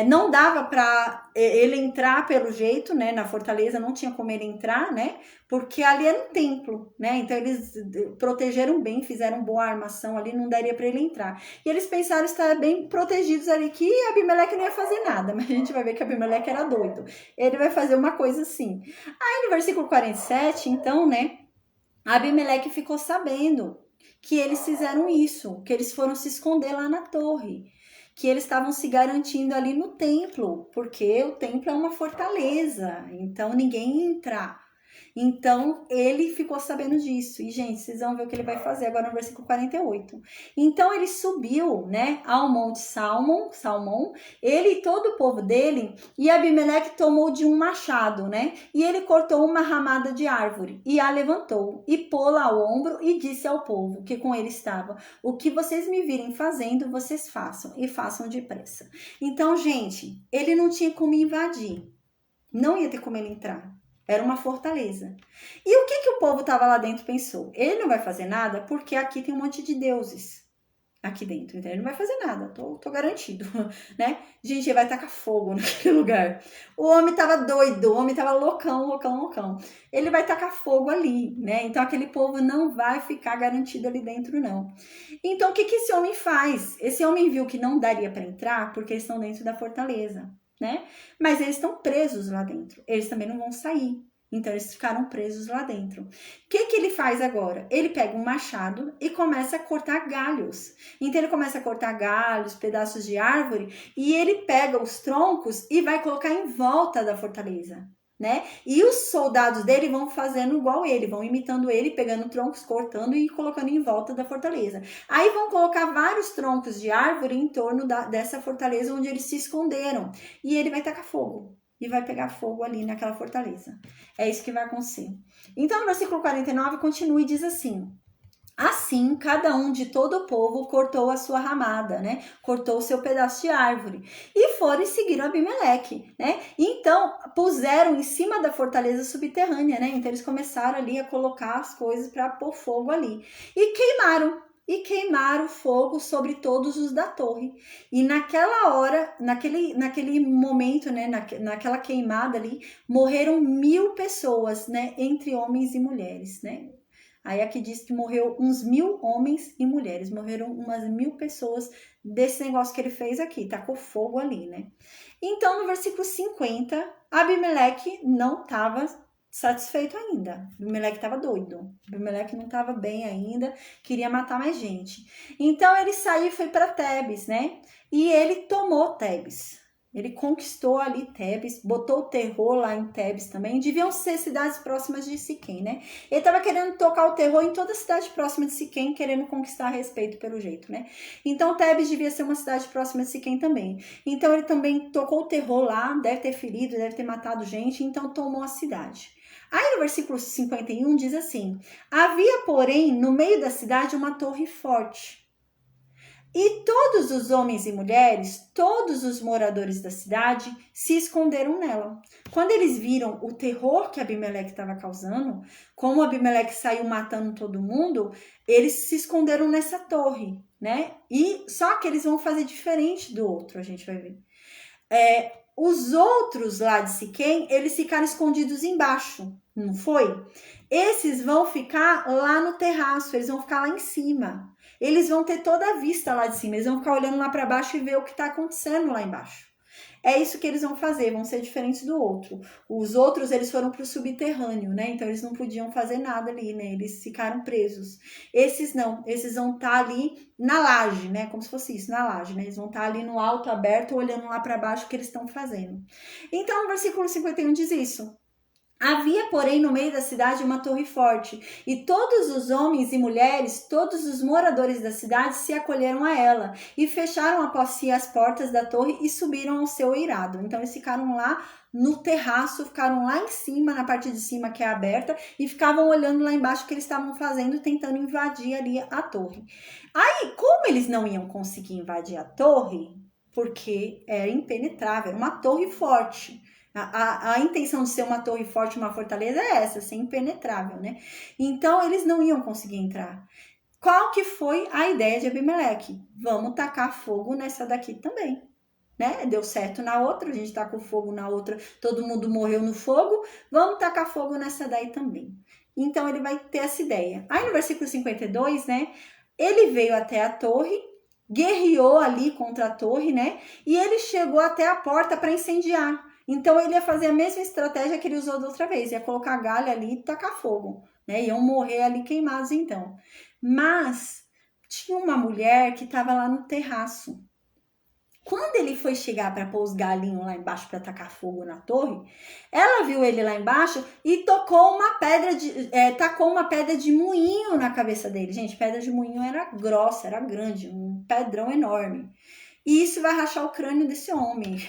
A: Não dava para ele entrar pelo jeito, né? Na fortaleza não tinha como ele entrar, né? Porque ali era um templo, né? Então eles protegeram bem, fizeram boa armação ali, não daria para ele entrar. E eles pensaram estar bem protegidos ali, que Abimeleque não ia fazer nada, mas a gente vai ver que Abimeleque era doido. Ele vai fazer uma coisa assim. Aí no versículo 47, então, né? Abimeleque ficou sabendo que eles fizeram isso, que eles foram se esconder lá na torre, que eles estavam se garantindo ali no templo, porque o templo é uma fortaleza, então ninguém ia entrar. Então, ele ficou sabendo disso. E, gente, vocês vão ver o que ele vai fazer agora no versículo 48. Então, ele subiu, né, ao monte Salmão, ele e todo o povo dele, e Abimeleque tomou de um machado, né, e ele cortou uma ramada de árvore, e a levantou, e pô-la ao ombro, e disse ao povo que com ele estava: o que vocês me virem fazendo, vocês façam, e façam depressa. Então, gente, ele não tinha como invadir. Não ia ter como ele entrar. Era uma fortaleza. E o que o povo estava lá dentro pensou? Ele não vai fazer nada porque aqui tem um monte de deuses aqui dentro. Então ele não vai fazer nada. Tô garantido, né? Gente, ele vai tacar fogo naquele lugar. O homem tava doido. O homem tava loucão. Ele vai tacar fogo ali, né? Então aquele povo não vai ficar garantido ali dentro, não. Então o que esse homem faz? Esse homem viu que não daria para entrar porque eles estão dentro da fortaleza, né? Mas eles estão presos lá dentro. Eles também não vão sair. Então, eles ficaram presos lá dentro. O que ele faz agora? Ele pega um machado e começa a cortar galhos. Então, ele começa a cortar galhos, pedaços de árvore, e ele pega os troncos e vai colocar em volta da fortaleza, né? E os soldados dele vão fazendo igual ele, vão imitando ele, pegando troncos, cortando e colocando em volta da fortaleza. Aí vão colocar vários troncos de árvore em torno dessa fortaleza onde eles se esconderam. E ele vai tacar fogo. E vai pegar fogo ali naquela fortaleza. É isso que vai acontecer. Então, no versículo 49, continua e diz assim: assim, cada um de todo o povo cortou a sua ramada, né? Cortou o seu pedaço de árvore. E foram e seguiram Abimeleque, né? Então, puseram em cima da fortaleza subterrânea, né? Então, eles começaram ali a colocar as coisas para pôr fogo ali. E queimaram fogo sobre todos os da torre. E naquela hora, naquele momento, né, naquela queimada ali, morreram 1000 pessoas, né, entre homens e mulheres, né. Aí aqui diz que morreu uns 1000 homens e mulheres, morreram umas 1000 pessoas desse negócio que ele fez aqui, tacou fogo ali, né. Então, no versículo 50, Abimeleque não estava satisfeito ainda. Abimeleque estava doido. Abimeleque não estava bem ainda, queria matar mais gente. Então ele saiu e foi para Tebes, né? E ele tomou Tebes. Ele conquistou ali Tebes, botou o terror lá em Tebes também. Deviam ser cidades próximas de Siquém, né? Ele estava querendo tocar o terror em toda a cidade próxima de Siquém, querendo conquistar respeito pelo jeito, né? Então Tebes devia ser uma cidade próxima de Siquém também. Então ele também tocou o terror lá, deve ter ferido, deve ter matado gente, então tomou a cidade. Aí no versículo 51 diz assim: havia, porém, no meio da cidade uma torre forte. E todos os homens e mulheres, todos os moradores da cidade, se esconderam nela. Quando eles viram o terror que Abimeleque estava causando, como Abimeleque saiu matando todo mundo, eles se esconderam nessa torre, né? E só que eles vão fazer diferente do outro, a gente vai ver. Os outros lá de Siquém, eles ficaram escondidos embaixo, não foi? Esses vão ficar lá no terraço, eles vão ficar lá em cima. Eles vão ter toda a vista lá de cima, eles vão ficar olhando lá para baixo e ver o que está acontecendo lá embaixo. É isso que eles vão fazer, vão ser diferentes do outro. Os outros, eles foram para o subterrâneo, né? Então, eles não podiam fazer nada ali, né? Eles ficaram presos. Esses não, esses vão estar ali na laje, né? Como se fosse isso, na laje, né? Eles vão estar ali no alto, aberto, olhando lá para baixo o que eles estão fazendo. Então, o versículo 51 diz isso. Havia, porém, no meio da cidade uma torre forte, e todos os homens e mulheres, todos os moradores da cidade se acolheram a ela, e fecharam após si as portas da torre e subiram ao seu eirado. Então eles ficaram lá no terraço, ficaram lá em cima, na parte de cima que é aberta, e ficavam olhando lá embaixo o que eles estavam fazendo, tentando invadir ali a torre. Aí, como eles não iam conseguir invadir a torre, porque era impenetrável, era uma torre forte. A intenção de ser uma torre forte, uma fortaleza é essa, ser impenetrável, né? Então, eles não iam conseguir entrar. Qual que foi a ideia de Abimeleque? Vamos tacar fogo nessa daqui também, né? Deu certo na outra, a gente tacou fogo na outra, todo mundo morreu no fogo, vamos tacar fogo nessa daí também. Então, ele vai ter essa ideia. Aí, no versículo 52, né? Ele veio até a torre, guerreou ali contra a torre, né? E ele chegou até a porta para incendiar. Então, ele ia fazer a mesma estratégia que ele usou da outra vez. Ia colocar galho ali e tacar fogo, né? Iam morrer ali queimados, então. Mas tinha uma mulher que estava lá no terraço. Quando ele foi chegar para pôr os galinhos lá embaixo para tacar fogo na torre, ela viu ele lá embaixo e tacou uma pedra de moinho na cabeça dele. Gente, pedra de moinho era grossa, era grande, um pedrão enorme. E isso vai rachar o crânio desse homem.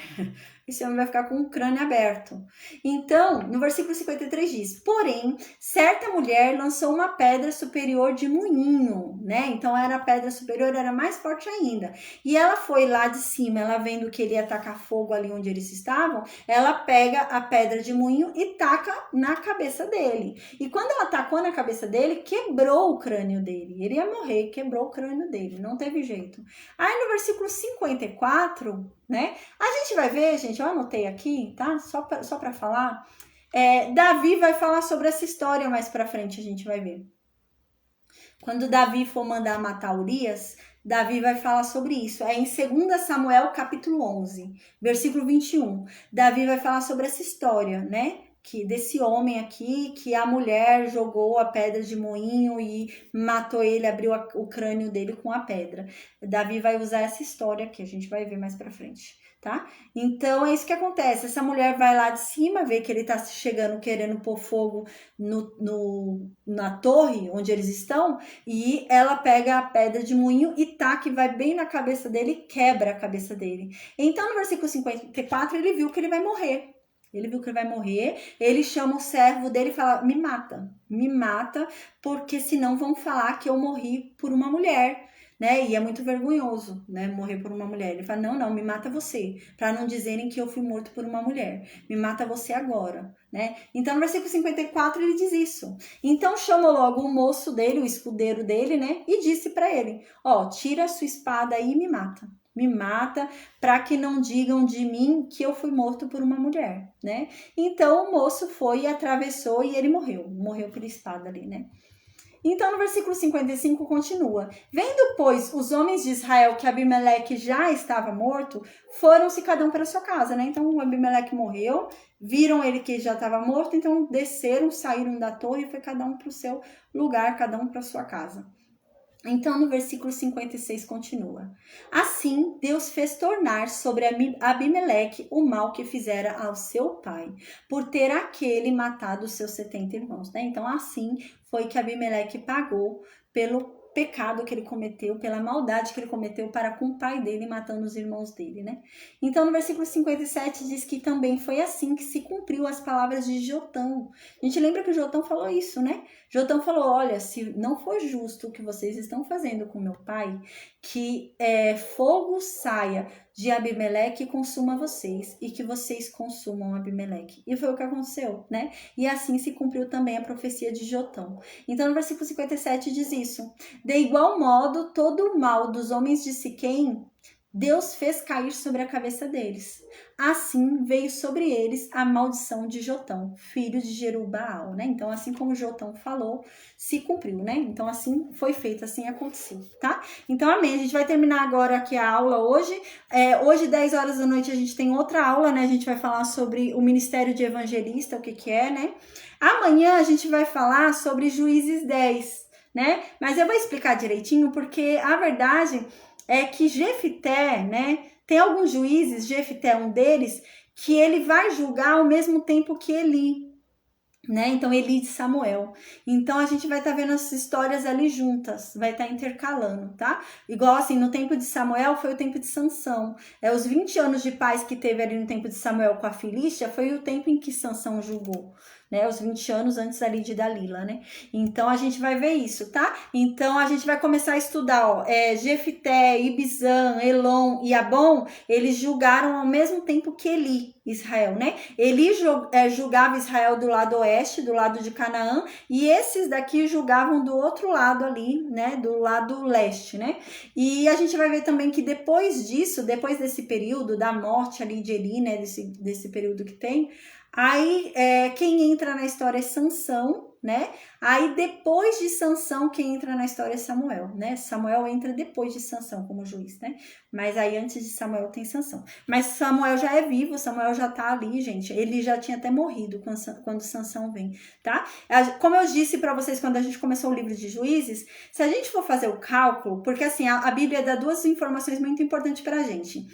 A: Esse homem vai ficar com o crânio aberto. Então, no versículo 53 diz: porém, certa mulher lançou uma pedra superior de moinho, né? Então, a pedra superior era mais forte ainda. E ela foi lá de cima, ela vendo que ele ia tacar fogo ali onde eles estavam, ela pega a pedra de moinho e taca na cabeça dele. E quando ela tacou na cabeça dele, quebrou o crânio dele. Ele ia morrer, quebrou o crânio dele, não teve jeito. Aí, no versículo 54, né? A gente vai ver, gente, eu anotei aqui, tá? Só para falar. Davi vai falar sobre essa história mais para frente, a gente vai ver. Quando Davi for mandar matar Urias, Davi vai falar sobre isso. É em 2 Samuel, capítulo 11, versículo 21. Davi vai falar sobre essa história, né? Desse homem aqui, que a mulher jogou a pedra de moinho e matou ele, abriu o crânio dele com a pedra. Davi vai usar essa história aqui, a gente vai ver mais pra frente, tá? Então, é isso que acontece. Essa mulher vai lá de cima, vê que ele tá chegando, querendo pôr fogo na torre onde eles estão, e ela pega a pedra de moinho e taca, e vai bem na cabeça dele e quebra a cabeça dele. Então, no versículo 54, ele viu que ele vai morrer. Ele viu que ele vai morrer, ele chama o servo dele e fala: me mata, porque senão vão falar que eu morri por uma mulher, né? E é muito vergonhoso, né? Morrer por uma mulher. Ele fala: não, me mata você, para não dizerem que eu fui morto por uma mulher. Me mata você agora, né? Então, no versículo 54, ele diz isso. Então, chamou logo o moço dele, o escudeiro dele, né? E disse para ele: tira a sua espada aí e me mata. Me mata, para que não digam de mim que eu fui morto por uma mulher, né? Então o moço foi e atravessou e ele morreu pela espada ali, né? Então no versículo 55 continua: vendo, pois, os homens de Israel que Abimeleque já estava morto, foram-se cada um para sua casa, né? Então o Abimeleque morreu, viram ele que já estava morto, então desceram, saíram da torre e foi cada um para o seu lugar, cada um para sua casa. Então, no versículo 56 continua: assim, Deus fez tornar sobre Abimeleque o mal que fizera ao seu pai, por ter aquele matado os seus 70 irmãos, né? Então, assim foi que Abimeleque pagou pelo pecado que ele cometeu, pela maldade que ele cometeu para com o pai dele, matando os irmãos dele, né? Então, no versículo 57 diz que também foi assim que se cumpriu as palavras de Jotão. A gente lembra que o Jotão falou isso, né? Jotão falou: olha, se não for justo o que vocês estão fazendo com meu pai, que fogo saia de Abimeleque e consuma vocês, e que vocês consumam Abimeleque. E foi o que aconteceu, né? E assim se cumpriu também a profecia de Jotão. Então, no versículo 57 diz isso: de igual modo, todo o mal dos homens de Siquém, Deus fez cair sobre a cabeça deles. Assim veio sobre eles a maldição de Jotão, filho de Jerubbaal, né? Então, assim como Jotão falou, se cumpriu, né? Então, assim foi feito, assim aconteceu, tá? Então, amém. A gente vai terminar agora aqui a aula hoje. Hoje, 10 horas da noite, a gente tem outra aula, né? A gente vai falar sobre o ministério de evangelista, o que é, né? Amanhã a gente vai falar sobre Juízes 10, né? Mas eu vou explicar direitinho, porque a verdade é que Jefité, né? Tem alguns juízes, Jefité é um deles, que ele vai julgar ao mesmo tempo que Eli, né? Então, Eli de Samuel. Então, a gente vai estar vendo as histórias ali juntas, vai estar intercalando, tá? Igual assim, no tempo de Samuel foi o tempo de Sansão. Os 20 anos de paz que teve ali no tempo de Samuel com a Filístia foi o tempo em que Sansão julgou, né? Os 20 anos antes ali de Dalila, né? Então, a gente vai ver isso, tá? Então, a gente vai começar a estudar, Jefité, Ibizan, Elon e Abon, eles julgaram ao mesmo tempo que Eli, Israel, né? Eli julgava Israel do lado oeste, do lado de Canaã, e esses daqui julgavam do outro lado ali, né? Do lado leste, né? E a gente vai ver também que depois disso, depois desse período da morte ali de Eli, né? Desse período que tem, aí quem entra na história é Sansão, né? Aí depois de Sansão, quem entra na história é Samuel, né? Samuel entra depois de Sansão como juiz, né? Mas aí antes de Samuel tem Sansão. Mas Samuel já é vivo, Samuel já tá ali, gente. Ele já tinha até morrido quando Sansão vem, tá? Como eu disse para vocês quando a gente começou o livro de Juízes, se a gente for fazer o cálculo, porque assim, a Bíblia dá duas informações muito importantes pra gente.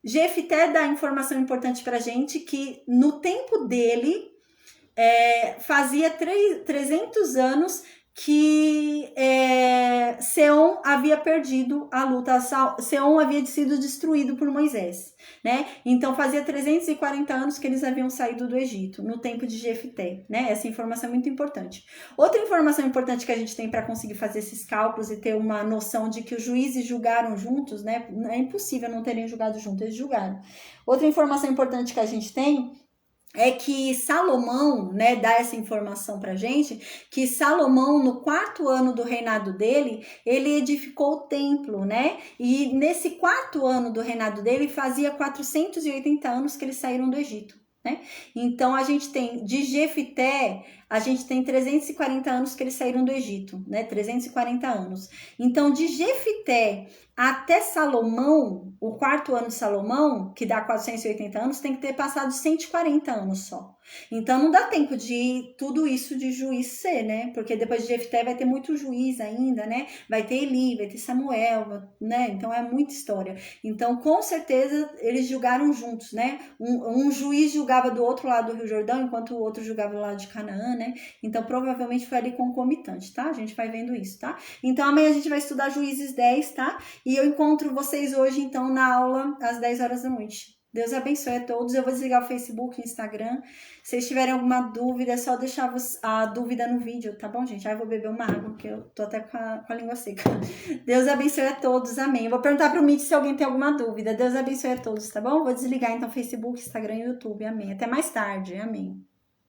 A: Jefité dá informação importante pra gente que no tempo dele, fazia 300 anos que Seom havia perdido a luta, Seom havia sido destruído por Moisés, né? Então fazia 340 anos que eles haviam saído do Egito, no tempo de Jefité, né? Essa informação é muito importante. Outra informação importante que a gente tem para conseguir fazer esses cálculos e ter uma noção de que os juízes julgaram juntos, né? É impossível não terem julgado juntos, eles julgaram. Outra informação importante que a gente tem é que Salomão, né, dá essa informação pra gente, que Salomão, no 4º ano do reinado dele, ele edificou o templo, né, e nesse 4º ano do reinado dele, fazia 480 anos que eles saíram do Egito, né, então a gente tem, de Jefité, a gente tem 340 anos que eles saíram do Egito, né, 340 anos, então de Jefité até Salomão, o 4º ano de Salomão, que dá 480 anos, tem que ter passado 140 anos só. Então não dá tempo de tudo isso de juiz ser, né? Porque depois de Jefté vai ter muito juiz ainda, né? Vai ter Eli, vai ter Samuel, né? Então é muita história. Então com certeza eles julgaram juntos, né? Um juiz julgava do outro lado do Rio Jordão, enquanto o outro julgava do lado de Canaã, né? Então provavelmente foi ali concomitante, tá? A gente vai vendo isso, tá? Então amanhã a gente vai estudar Juízes 10, tá? E eu encontro vocês hoje, então, na aula, às 10 horas da noite. Deus abençoe a todos. Eu vou desligar o Facebook, o Instagram. Se vocês tiverem alguma dúvida, é só deixar a dúvida no vídeo, tá bom, gente? Aí eu vou beber uma água, porque eu tô até com a língua seca. Deus abençoe a todos, amém. Eu vou perguntar pro Meet se alguém tem alguma dúvida. Deus abençoe a todos, tá bom? Vou desligar, então, Facebook, Instagram e YouTube, amém. Até mais tarde, amém.